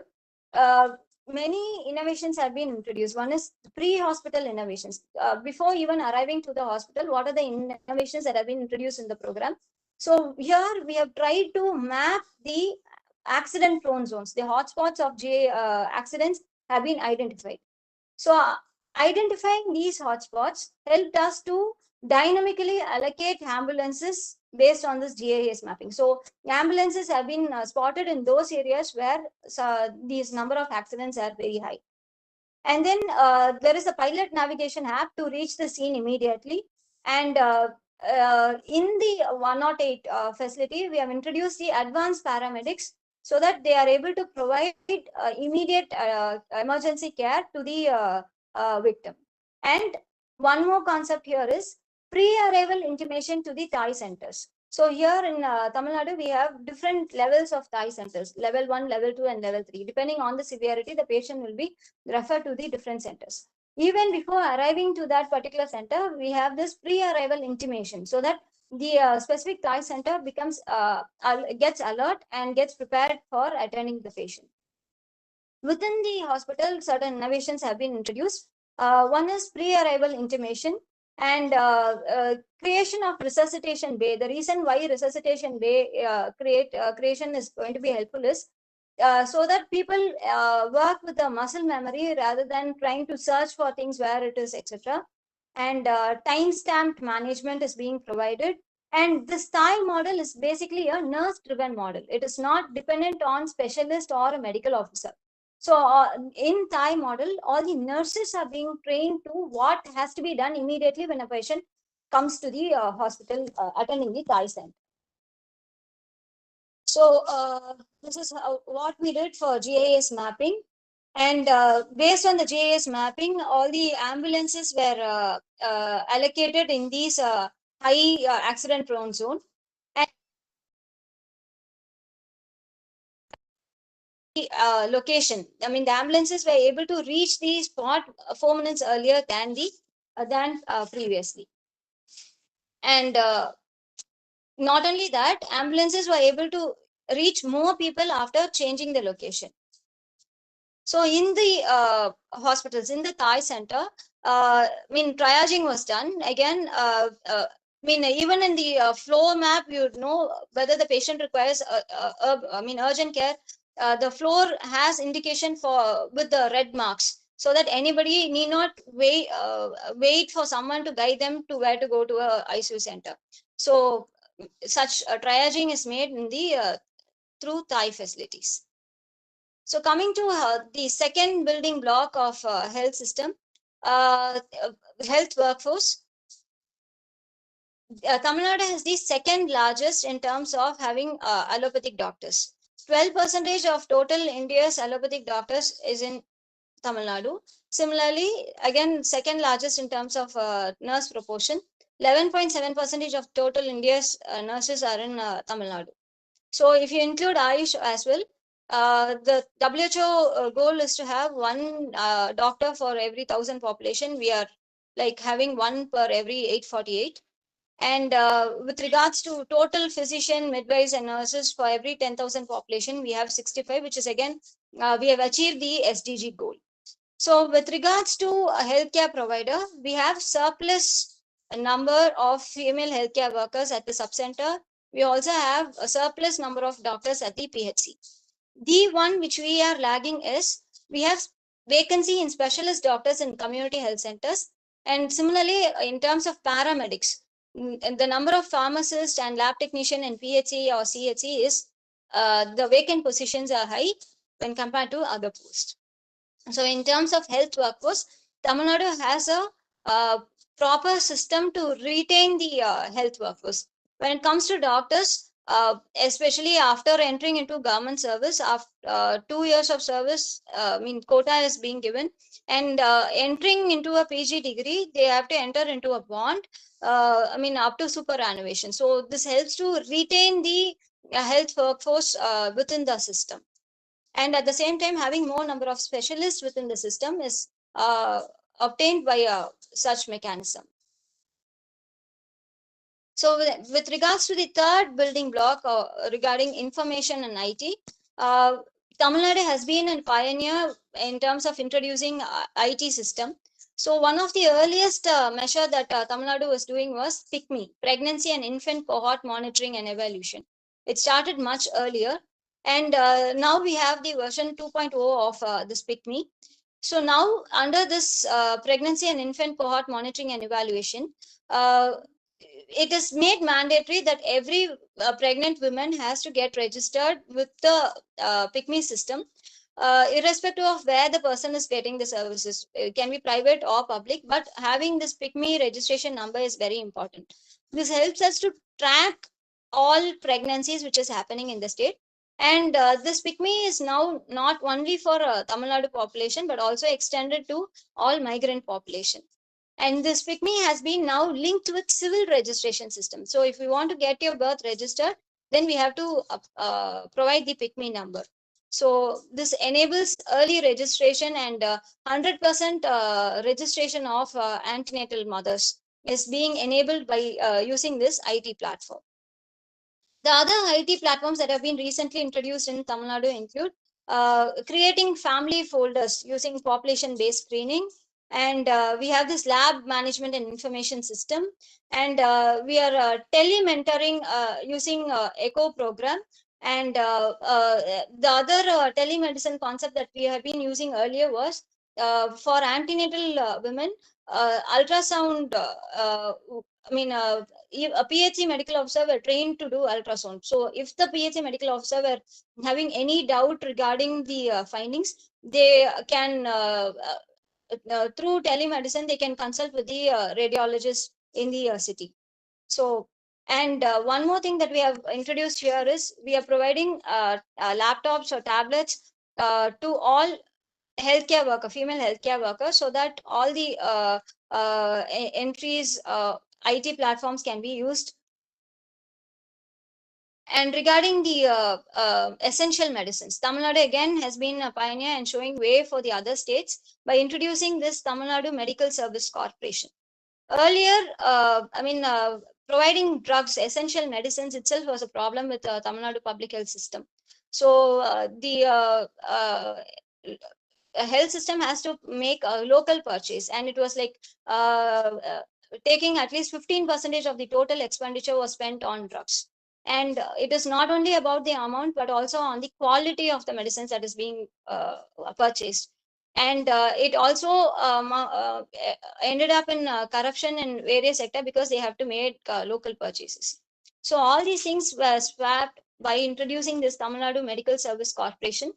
C: many innovations have been introduced. One is pre-hospital innovations. Before even arriving to the hospital, what are the innovations that have been introduced in the program? So here we have tried to map the accident-prone zones. The hotspots of accidents have been identified. So identifying these hotspots helped us to dynamically allocate ambulances based on this GIS mapping. So ambulances have been spotted in those areas where these number of accidents are very high. And then there is a pilot navigation app to reach the scene immediately. And in the 108 facility, we have introduced the advanced paramedics so that they are able to provide immediate emergency care to the victim. And one more concept here is pre-arrival intimation to the Thai centers. So here in Tamil Nadu, we have different levels of Thai centers, level 1, level 2, and level 3. Depending on the severity, the patient will be referred to the different centers. Even before arriving to that particular center, we have this pre-arrival intimation so that the specific Thai center becomes gets alert and gets prepared for attending the patient. Within the hospital, certain innovations have been introduced. One is pre-arrival intimation and creation of resuscitation bay. The reason why resuscitation bay creation is going to be helpful is so that people work with the muscle memory rather than trying to search for things where it is, etc. And time-stamped management is being provided. And this Thai model is basically a nurse-driven model. It is not dependent on specialist or a medical officer. So in Thai model, all the nurses are being trained to what has to be done immediately when a patient comes to the hospital attending the Thai center. So this is what we did for GIS mapping. And based on the GIS mapping, all the ambulances were allocated in these high accident prone zone. And location, I mean, the ambulances were able to reach the spot 4 minutes earlier than previously. And not only that, ambulances were able to reach more people after changing the location. So in the hospitals, in the Thai center, I mean, triaging was done. Again, I mean, even in the floor map, you know whether the patient requires, urgent care. The floor has indication for with the red marks, so that anybody need not wait for someone to guide them to where to go to a ICU center. So such triaging is made in the through Thai facilities. So coming to the second building block of health system, health workforce. Tamil Nadu has the second largest in terms of having allopathic doctors. 12% of total India's allopathic doctors is in Tamil Nadu. Similarly, again, second largest in terms of nurse proportion. 11.7% of total India's nurses are in Tamil Nadu. So if you include Ayush as well, the WHO goal is to have one doctor for every 1,000 population. We are like having one per every 848. And with regards to total physician, midwives, and nurses for every 10,000 population, we have 65, which is again, we have achieved the SDG goal. So with regards to a healthcare provider, we have surplus number of female healthcare workers at the subcenter. We also have a surplus number of doctors at the PHC. The one which we are lagging is we have vacancy in specialist doctors in community health centers. And similarly, in terms of paramedics, the number of pharmacists and lab technician in PHC or CHC is the vacant positions are high when compared to other posts. So in terms of health workforce, Tamil Nadu has a proper system to retain the health workforce. When it comes to doctors, especially after entering into government service, after 2 years of service, quota is being given, and entering into a PG degree, they have to enter into a bond, up to superannuation. So this helps to retain the health workforce within the system. And at the same time, having more number of specialists within the system is obtained by such mechanism. So with regards to the third building block regarding information and IT, Tamil Nadu has been a pioneer in terms of introducing IT system. So one of the earliest measure that Tamil Nadu was doing was PICMI, Pregnancy and Infant Cohort Monitoring and Evaluation. It started much earlier, and now we have the version 2.0 of this PICMI. So now under this Pregnancy and Infant Cohort Monitoring and Evaluation, it is made mandatory that every pregnant woman has to get registered with the PICMI system, irrespective of where the person is getting the services. It can be private or public, but having this PICMI registration number is very important. This helps us to track all pregnancies which is happening in the state. And this PICMI is now not only for Tamil Nadu population, but also extended to all migrant population. And this PICMI has been now linked with civil registration system. So if we want to get your birth registered, then we have to provide the PICMI number. So this enables early registration, and 100% registration of antenatal mothers is being enabled by using this IT platform. The other IT platforms that have been recently introduced in Tamil Nadu include creating family folders using population-based screening, and we have this lab management and information system, and we are telementoring using ECHO program. And the other telemedicine concept that we have been using earlier was for antenatal women, ultrasound. A PHC medical officer were trained to do ultrasound. So if the PHC medical officer were having any doubt regarding the findings, they can through telemedicine, they can consult with the radiologist in the city. So, and one more thing that we have introduced here is we are providing laptops or tablets to all healthcare worker, female healthcare workers, so that all the entries, IT platforms can be used. And regarding the essential medicines, Tamil Nadu again has been a pioneer and showing way for the other states by introducing this Tamil Nadu Medical Service Corporation. Earlier, providing drugs, essential medicines itself was a problem with Tamil Nadu public health system. So the health system has to make a local purchase, and it was like taking at least 15% of the total expenditure was spent on drugs. And it is not only about the amount, but also on the quality of the medicines that is being purchased. And it also ended up in corruption in various sectors because they have to make local purchases. So all these things were swapped by introducing this Tamil Nadu Medical Service Corporation.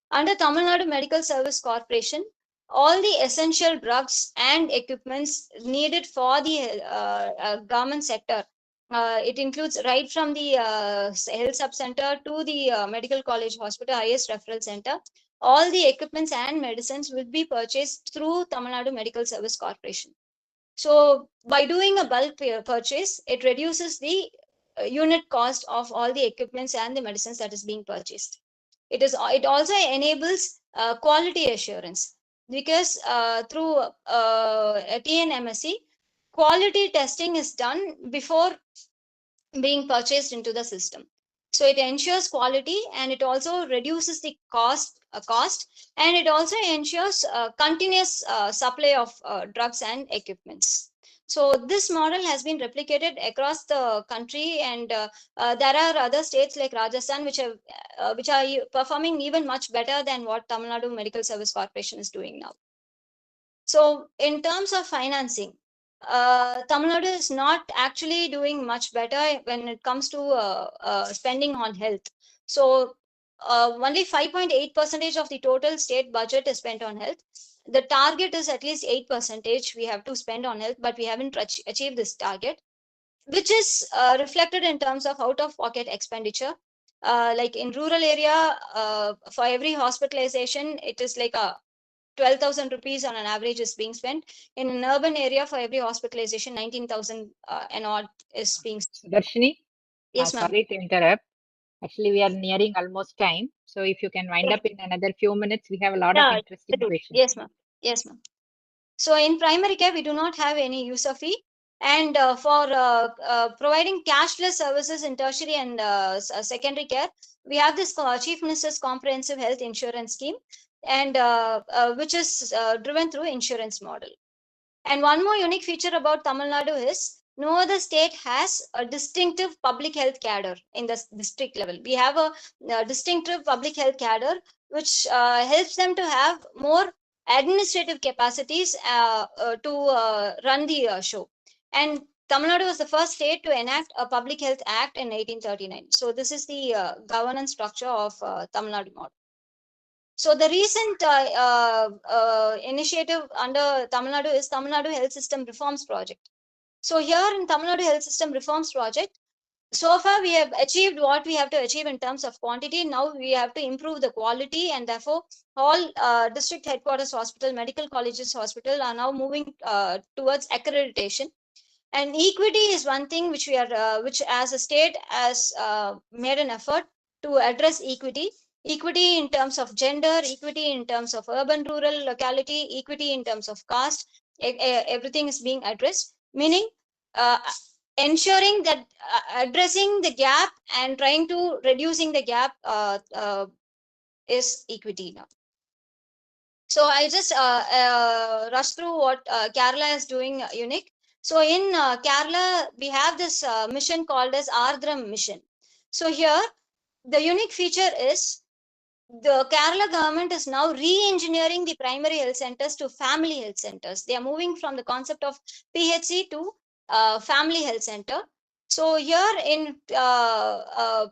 C: Under Tamil Nadu Medical Service Corporation, all the essential drugs and equipments needed for the government sector, it includes right from the health subcenter to the medical college hospital, highest referral center, all the equipments and medicines will be purchased through Tamil Nadu Medical Service Corporation. So by doing a bulk purchase, it reduces the unit cost of all the equipments and the medicines that is being purchased. It also enables quality assurance, because through TNMSC, quality testing is done before being purchased into the system. So it ensures quality, and it also reduces the cost, and it also ensures continuous supply of drugs and equipments. So this model has been replicated across the country, and there are other states like Rajasthan which are performing even much better than what Tamil Nadu Medical Service Corporation is doing now. So in terms of financing, Tamil Nadu is not actually doing much better when it comes to spending on health. So only 5.8% of the total state budget is spent on health. The target is at least 8% we have to spend on health, but we haven't achieved this target, which is reflected in terms of out-of-pocket expenditure. Like in rural area, for every hospitalization, it is like a 12,000 rupees on an average is being spent. In an urban area, for every hospitalization, 19,000 and odd is being spent.
A: Sudhashni,
C: Yes, ma'am.
A: sorry to interrupt. Actually, we are nearing almost time. So if you can wind up in another few minutes, we have a lot of interesting questions.
C: Yes, ma'am. Yes, ma'am. So in primary care, we do not have any user fee. And for providing cashless services in tertiary and secondary care, we have this Chief Minister's Comprehensive Health Insurance Scheme, and which is driven through insurance model. And one more unique feature about Tamil Nadu is no other state has a distinctive public health cadre in the district level. We have a distinctive public health cadre, which helps them to have more administrative capacities to run the show. And Tamil Nadu was the first state to enact a Public Health Act in 1839. So this is the governance structure of Tamil Nadu model. So the recent initiative under Tamil Nadu is Tamil Nadu Health System Reforms Project. So here in Tamil Nadu Health System Reforms Project, so far we have achieved what we have to achieve in terms of quantity. Now we have to improve the quality, and therefore all district headquarters hospital, medical colleges hospital are now moving towards accreditation. And equity is one thing which we are, which as a state has made an effort to address equity. Equity in terms of gender, equity in terms of urban rural locality, equity in terms of caste, everything is being addressed, meaning ensuring that addressing the gap and trying to reducing the gap is equity now. So I just rush through what Kerala is doing unique. So in Kerala, we have this mission called as Ardram mission. So here, the unique feature is the Kerala government is now re-engineering the primary health centers to family health centers. They are moving from the concept of PHC to family health center. So here in family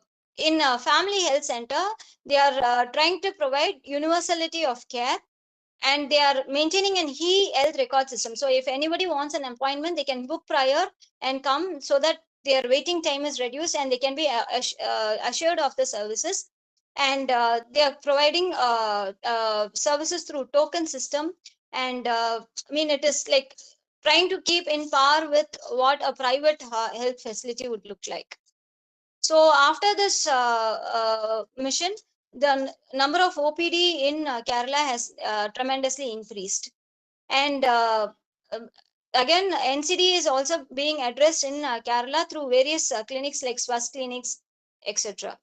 C: health center, they are trying to provide universality of care, and they are maintaining an e-health record system. So if anybody wants an appointment, they can book prior and come, so that their waiting time is reduced and they can be assured of the services. And they are providing services through token system. And I mean, it is like trying to keep in par with what a private health facility would look like. So after this mission, the number of OPD in Kerala has tremendously increased. And again, NCD is also being addressed in Kerala through various clinics like Swas clinics, etc.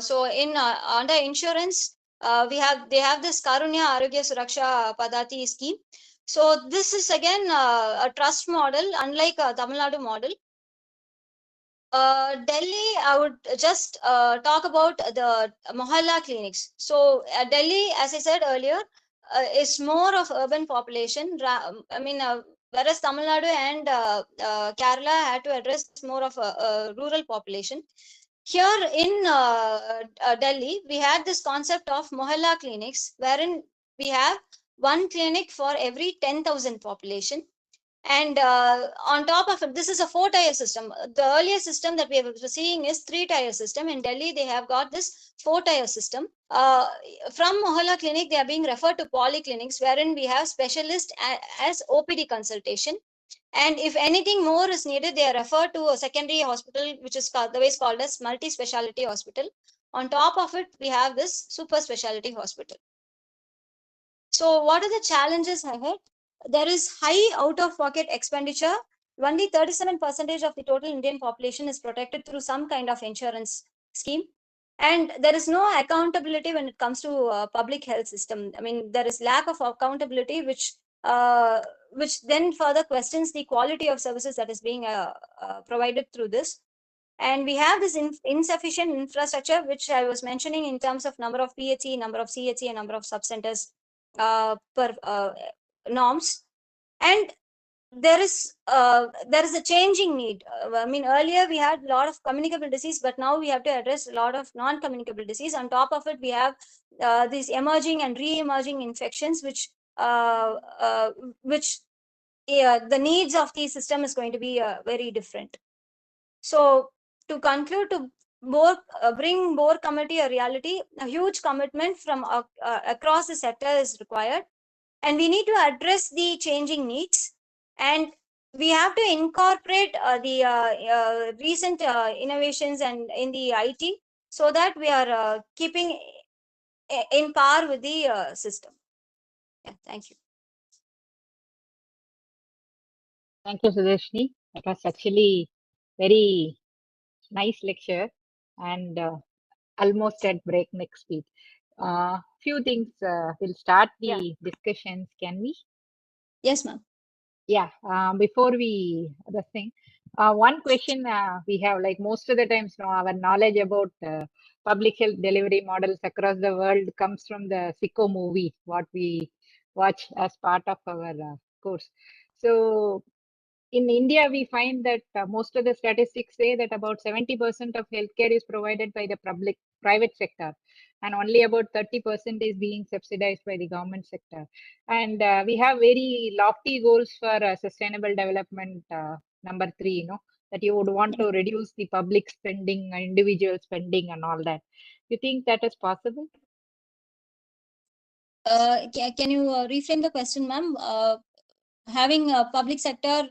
C: So in under insurance, they have this Karunya Arogya Suraksha Padati scheme. So this is again a trust model, unlike Tamil Nadu model. Delhi, I would just talk about the Mohalla clinics. So Delhi, as I said earlier, is more of urban population. I mean, whereas Tamil Nadu and Kerala had to address more of a rural population. Here in Delhi, we had this concept of Mohalla clinics, wherein we have one clinic for every 10,000 population. And on top of it, this is a 4-tier system. The earlier system that we were seeing is 3-tier system. In Delhi, they have got this 4-tier system. From Mohalla clinic, they are being referred to polyclinics, wherein we have specialists as OPD consultation. And if anything more is needed, they are referred to a secondary hospital, which is otherwise called as multi-speciality hospital. On top of it, we have this super speciality hospital. So what are the challenges ahead? there is high out-of-pocket expenditure. Only 37% of the total Indian population is protected through some kind of insurance scheme. And there is no accountability when it comes to public health system. I mean, there is lack of accountability, which then further questions the quality of services that is being provided through this. And we have this insufficient infrastructure, which I was mentioning in terms of number of PHC, number of CHC, and number of subcenters per norms. And there is a changing need. I mean, earlier we had a lot of communicable disease, but now we have to address a lot of non-communicable disease. On top of it, we have these emerging and re-emerging infections, which the needs of the system is going to be very different. So to conclude, to bring more community a reality, a huge commitment from across the sector is required, and we need to address the changing needs, and we have to incorporate the recent innovations and in the IT, so that we are keeping in par with the system. Yeah, thank you.
A: Thank you, Sudhashni. That was actually very nice lecture and almost at breakneck speed. Few things, we'll start the discussions, can we?
C: Yes, ma'am.
A: Yeah, before we, the thing, one question we have, like most of the times now, our knowledge about public health delivery models across the world comes from the Sicko movie, what we watch as part of our course. So in India, we find that most of the statistics say that about 70% of healthcare is provided by the private sector, and only about 30% is being subsidized by the government sector. And we have very lofty goals for sustainable development, number 3, that you would want to reduce the public spending, individual spending, and all that. You think that is possible?
C: Can you reframe the question, ma'am? Having a public sector.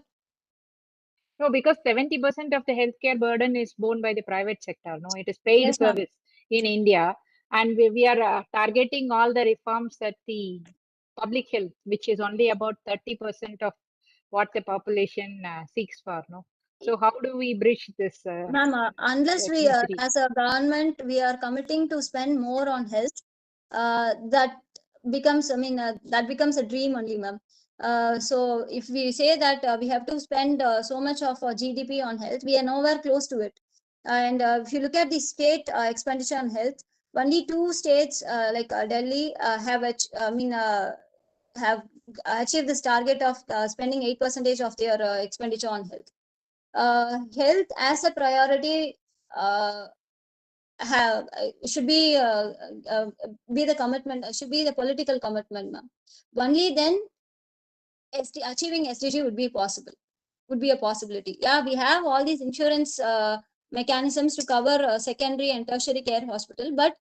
A: No, because 70% of the healthcare burden is borne by the private sector. No, it is paid
C: Yes,
A: service in India, and we are targeting all the reforms at the public health, which is only about 30% of what the population seeks for. No, so how do we bridge this?
C: Ma'am, unless we
A: misery?
C: as a government, we are committing to spend more on health, that becomes, I mean, that becomes a dream only, ma'am. So if we say that we have to spend so much of GDP on health, we are nowhere close to it. And if you look at the state expenditure on health, only 2 states like Delhi have achieved this target of spending 8% of their expenditure on health. Health as a priority should be the commitment, should be the political commitment, ma'am. Only then achieving SDG would be possible, would be a possibility. Yeah, we have all these insurance mechanisms to cover secondary and tertiary care hospital, but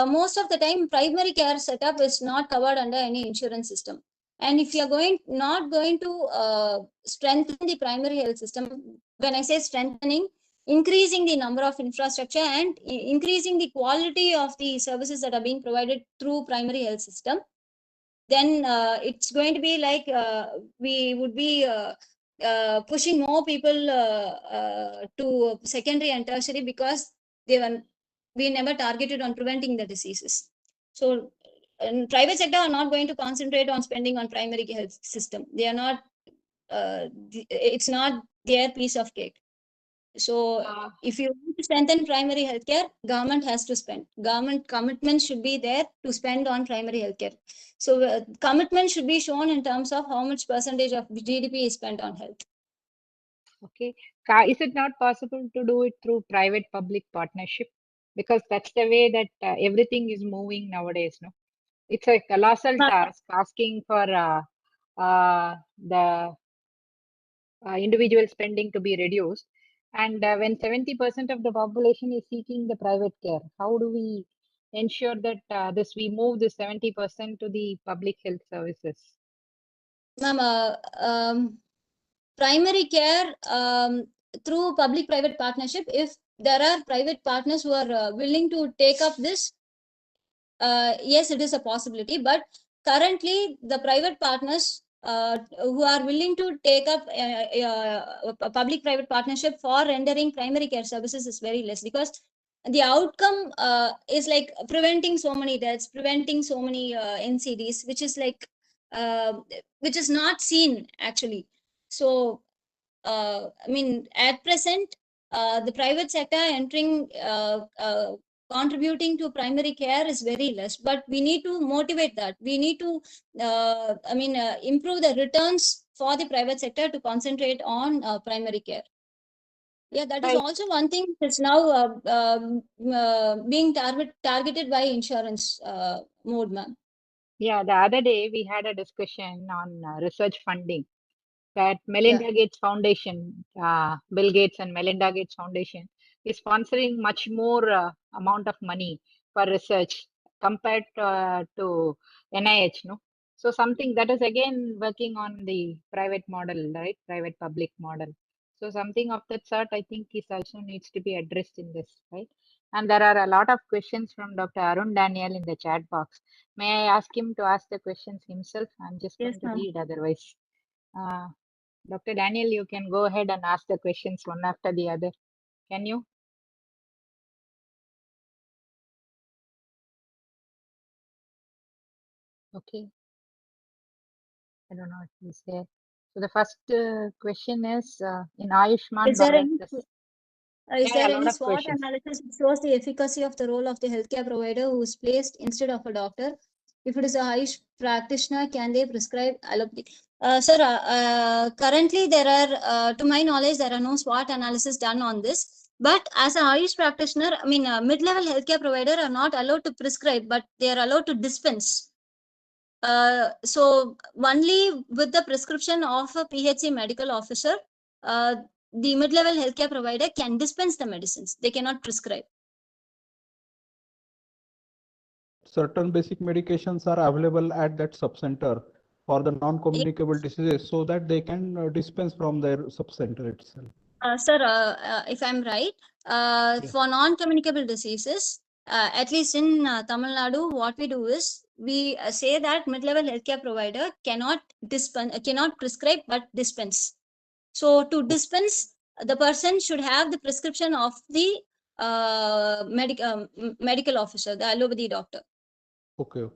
C: most of the time primary care setup is not covered under any insurance system. And if you are not going to strengthen the primary health system, when I say strengthening, increasing the number of infrastructure and increasing the quality of the services that are being provided through primary health system, then it's going to be like we would be pushing more people to secondary and tertiary, because we never targeted on preventing the diseases. So private sector are not going to concentrate on spending on primary health system. They are not, it's not their piece of cake. So if you want to strengthen primary healthcare, government has to spend. Government commitment should be there to spend on primary healthcare. So commitment should be shown in terms of how much percentage of GDP is spent on health.
A: Okay, is it not possible to do it through private-public partnership? Because that's the way that everything is moving nowadays. No, it's a colossal task asking for the individual spending to be reduced. And when 70% of the population is seeking the private care, how do we ensure that we move the 70% to the public health services?
C: Ma'am, primary care through public-private partnership, if there are private partners who are willing to take up this, yes, it is a possibility. But currently, the private partners who are willing to take up a public-private partnership for rendering primary care services is very less, because the outcome is like preventing so many deaths, preventing so many NCDs, which is like which is not seen actually. So I mean, at present, the private sector entering contributing to primary care is very less, but we need to motivate that. We need to improve the returns for the private sector to concentrate on primary care. Yeah, that is
A: Right.
C: also one thing that's now being targeted by insurance mode, ma'am.
A: Yeah, the other day we had a discussion on research funding, that
C: Yeah.
A: Melinda Gates Foundation, Bill Gates and Melinda Gates Foundation is sponsoring much more amount of money for research compared to NIH, no? So something that is again working on the private model, right? Private public model. So something of that sort, I think, is also needs to be addressed in this, right? And there are a lot of questions from Dr. Arun Daniel in the chat box. May I ask him to ask the questions himself? I'm just
C: Yes,
A: going to
C: ma'am.
A: read otherwise. Dr. Daniel, you can go ahead and ask the questions one after the other. Can you? Okay. I don't know if he's there. So the first question is in Ayushman
C: Is there
A: Bharat.
C: any
A: Yeah,
C: Is there
A: a lot
C: any
A: of
C: SWOT
A: questions.
C: analysis which shows the efficacy of the role of the healthcare provider who is placed instead of a doctor? If it is a Ayush practitioner, can they prescribe allopathy? Sir, currently there are, to my knowledge, there are no SWOT analysis done on this. But as a Ayush practitioner, I mean, mid-level healthcare provider are not allowed to prescribe, but they are allowed to dispense. So only with the prescription of a PHC medical officer, the mid-level healthcare provider can dispense the medicines. They cannot prescribe.
E: Certain basic medications are available at that subcenter for the non-communicable diseases, so that they can dispense from their subcenter itself.
C: Sir, if I'm right, for non-communicable diseases, at least in Tamilnadu, what we do is we say that mid-level healthcare provider cannot prescribe but dispense. So to dispense, the person should have the prescription of the medical officer, the allopathy doctor.
E: Okay.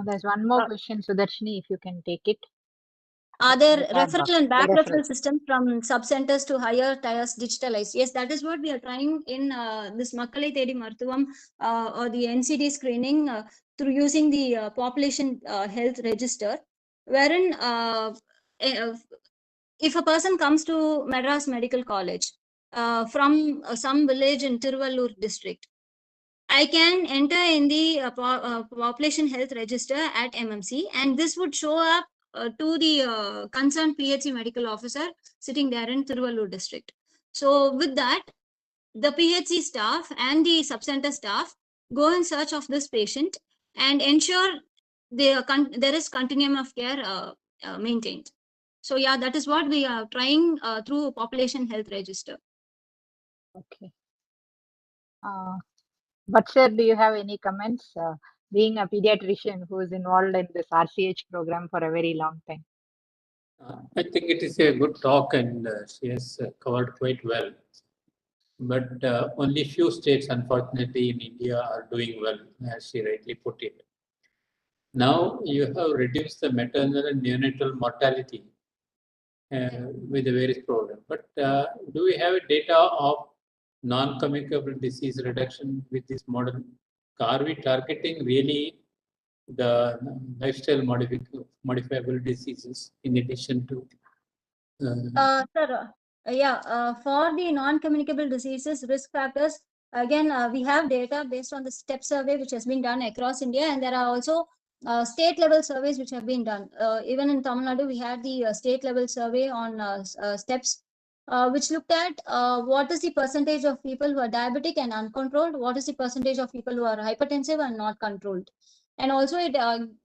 A: There's one more question, Sudhashini, if you can take it.
C: Are
A: In the
C: there
A: chat box.
C: referral and
A: The
C: back
A: referral.
C: referral system from sub-centers to higher tiers digitalized? Yes, that is what we are trying in this Makkalai Thedi Marthuvam or the NCD screening through using the population health register, wherein if a person comes to Madras Medical College from some village in Tiruvallur district, I can enter in the population health register at MMC, and this would show up to the concerned PHC medical officer sitting there in Tiruvallur district. So with that, the PHC staff and the subcenter staff go in search of this patient and ensure there is continuum of care maintained. So yeah, that is what we are trying through population health register.
A: Okay. But sir, do you have any comments? Being a pediatrician who is involved in this RCH program for a very long time.
F: I think it is a good talk, and she has covered quite well. But only few states, unfortunately, in India are doing well, as she rightly put it. Now you have reduced the maternal and neonatal mortality with the various programs. But do we have data of non-communicable disease reduction with this model? Are we targeting really the lifestyle modifiable diseases in addition to?
C: Sir, for the non-communicable diseases risk factors, again, we have data based on the STEP survey which has been done across India, and there are also state level surveys which have been done. Even in Tamil Nadu, we had the state level survey on STEPs, which looked at what is the percentage of people who are diabetic and uncontrolled, what is the percentage of people who are hypertensive and not controlled. And also it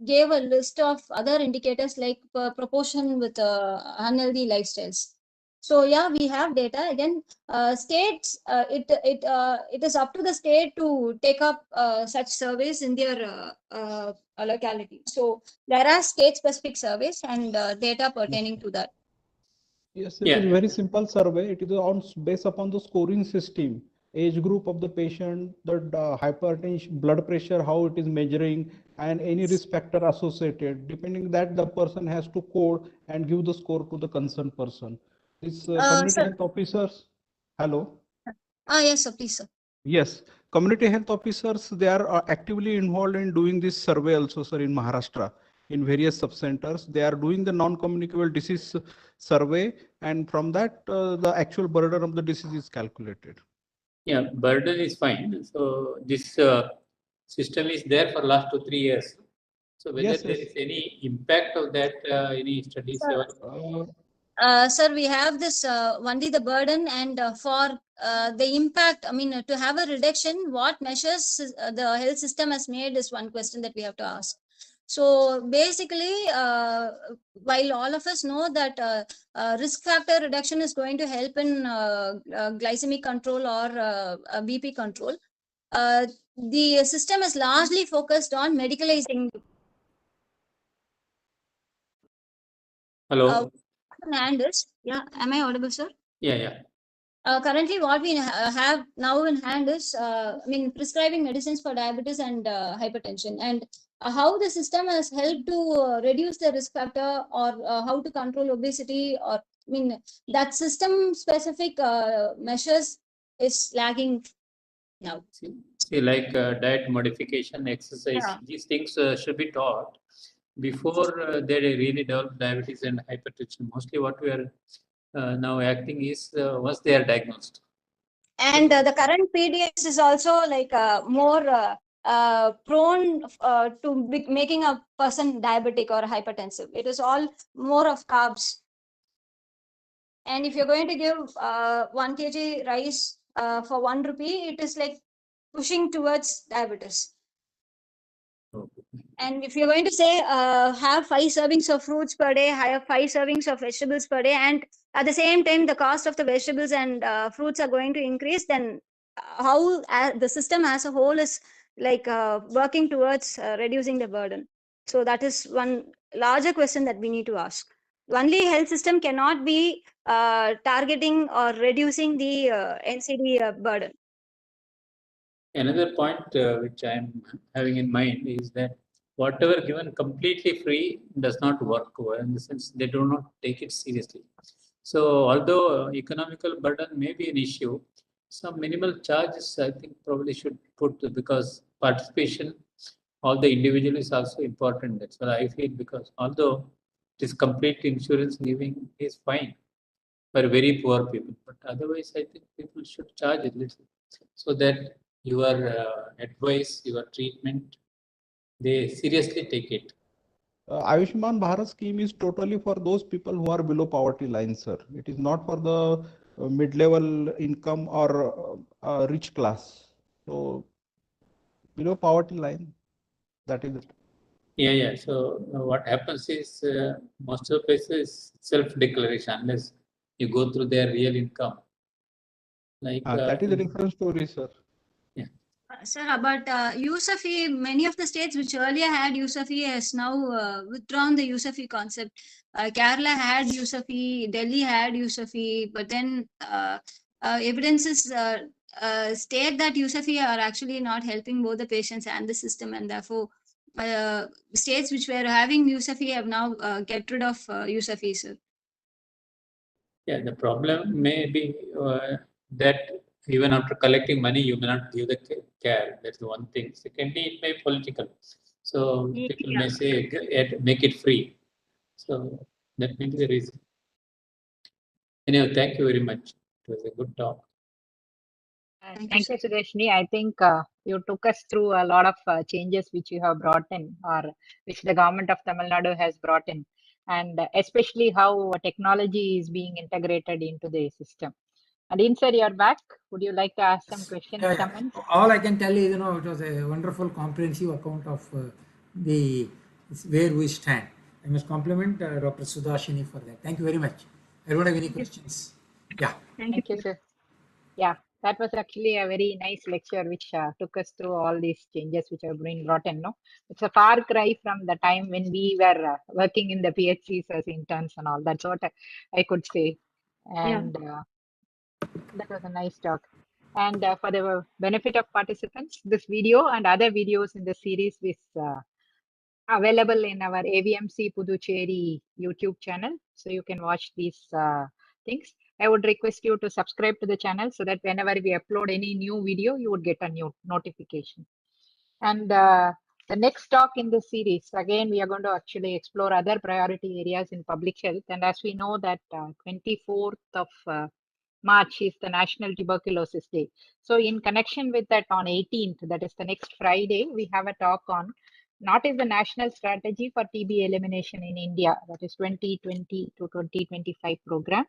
C: gave a list of other indicators like proportion with unhealthy lifestyles. So yeah, we have data. Again, states, it is up to the state to take up such surveys in their locality. So there are state-specific surveys and data pertaining to that.
E: Yes, it
F: Yeah.
E: is very simple survey. It is on based upon the scoring system, age group of the patient, the hypertension, blood pressure, how it is measuring, and any risk factor associated. Depending that, the person has to code and give the score to the concerned person. This community
C: Sir.
E: health officers. Hello.
C: Yes, sir. Please, sir.
E: Yes, community health officers, they are actively involved in doing this survey also, sir, in Maharashtra, in various sub-centers. They are doing the non-communicable disease survey, and from that, the actual burden of the disease is calculated.
F: Yeah, burden is fine. So this system is there for last 2-3 years. So whether
E: Yes,
F: there
E: yes.
F: is any impact of that, any studies?
C: Sir, sir, we have this only the burden, and for the impact, I mean, to have a reduction, what measures the health system has made is one question that we have to ask. So basically, while all of us know that risk factor reduction is going to help in glycemic control or BP control, the system is largely focused on medicalizing.
F: Hello.
C: In hand is, yeah, am I audible, sir?
F: Yeah.
C: Currently, what we have now in hand is, I mean, prescribing medicines for diabetes and hypertension, and how the system has helped to reduce the risk factor, or how to control obesity, or I mean, that system-specific measures is lagging now.
F: See, like diet modification, exercise,
C: Yeah.
F: these things should be taught before they really develop diabetes and hypertension. Mostly what we are now acting is once they are diagnosed.
C: And the current PDS is also like more prone to making a person diabetic or hypertensive. It is all more of carbs. And if you're going to give 1 kg rice for 1 rupee, it is like pushing towards diabetes. And if you're going to say have 5 servings of fruits per day, have 5 servings of vegetables per day, and at the same time the cost of the vegetables and fruits are going to increase, then how the system as a whole is like working towards reducing the burden. So that is one larger question that we need to ask. Only health system cannot be targeting or reducing the NCD burden.
F: Another point which I'm having in mind is that whatever given completely free does not work well, in the sense they do not take it seriously. So although economical burden may be an issue, some minimal charges I think probably should put, because participation of the individual is also important. That's what I feel, because although it is complete insurance giving is fine for very poor people, but otherwise I think people should charge a little so that your advice, your treatment, they seriously take it.
E: Ayushman Bharat scheme is totally for those people who are below poverty line, sir. It is not for the mid-level income or rich class. So below poverty line, that is it.
F: Yeah. So what happens is most of the places self-declaration unless you go through their real income. Like
E: that is a different story, sir.
F: Yeah.
C: Sir, but use of fee, many of the states which earlier had use of fee has now withdrawn the use of fee concept. Kerala had use of fee, Delhi had use of fee, but then evidences state that use of fee are actually not helping both the patients and the system, and therefore states which were having use of fee have now get rid of use of fee, sir.
F: Yeah, the problem may be that even after collecting money, you may not give the care. That's the one thing. Secondly, it may be political. So people may say, make it free. So that may be the reason. Anyway, thank you very much. It was a good talk.
A: Thank you, Sudhashni. I think you took us through a lot of changes which you have brought in, or which the government of Tamil Nadu has brought in, and especially how technology is being integrated into the system. And sir, you're back. Would you like to ask some questions, comments?
B: All I can tell you, it was a wonderful, comprehensive account of where we stand. I must compliment Dr. Sudhashini for that. Thank you very much. I don't have any questions. Yeah.
A: Thank you, sir. Yeah, that was actually a very nice lecture which took us through all these changes which have been brought in. No, it's a far cry from the time when we were working in the PHCs as interns and all. That's what I could say. And that was a nice talk. And for the benefit of participants, this video and other videos in the series is available in our AVMC Puducherry YouTube channel. So you can watch these things. I would request you to subscribe to the channel so that whenever we upload any new video, you would get a new notification. And the next talk in this series, again, we are going to actually explore other priority areas in public health. And as we know that 24th of March is the National Tuberculosis Day. So in connection with that, on 18th, that is the next Friday, we have a talk on what is the national strategy for TB elimination in India, that is 2020 to 2025 program.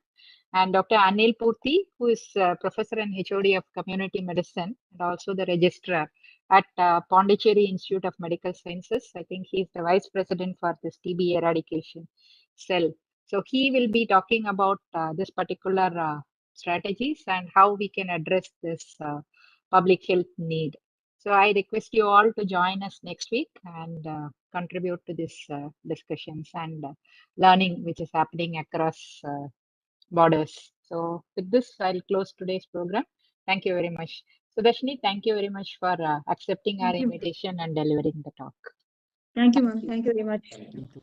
A: And Dr. Anil Purthy, who is professor and HOD of community medicine and also the registrar at Pondicherry Institute of Medical Sciences. I think he is the vice president for this TB eradication cell. So he will be talking about this particular strategies and how we can address this public health need. So I request you all to join us next week and contribute to this discussions and learning which is happening across borders. So with this, I'll close today's program. Thank you very much. Sudhashni, thank you very much for accepting our invitation and delivering the talk.
C: Thank you, ma'am. Thank you very much.
F: Thank you.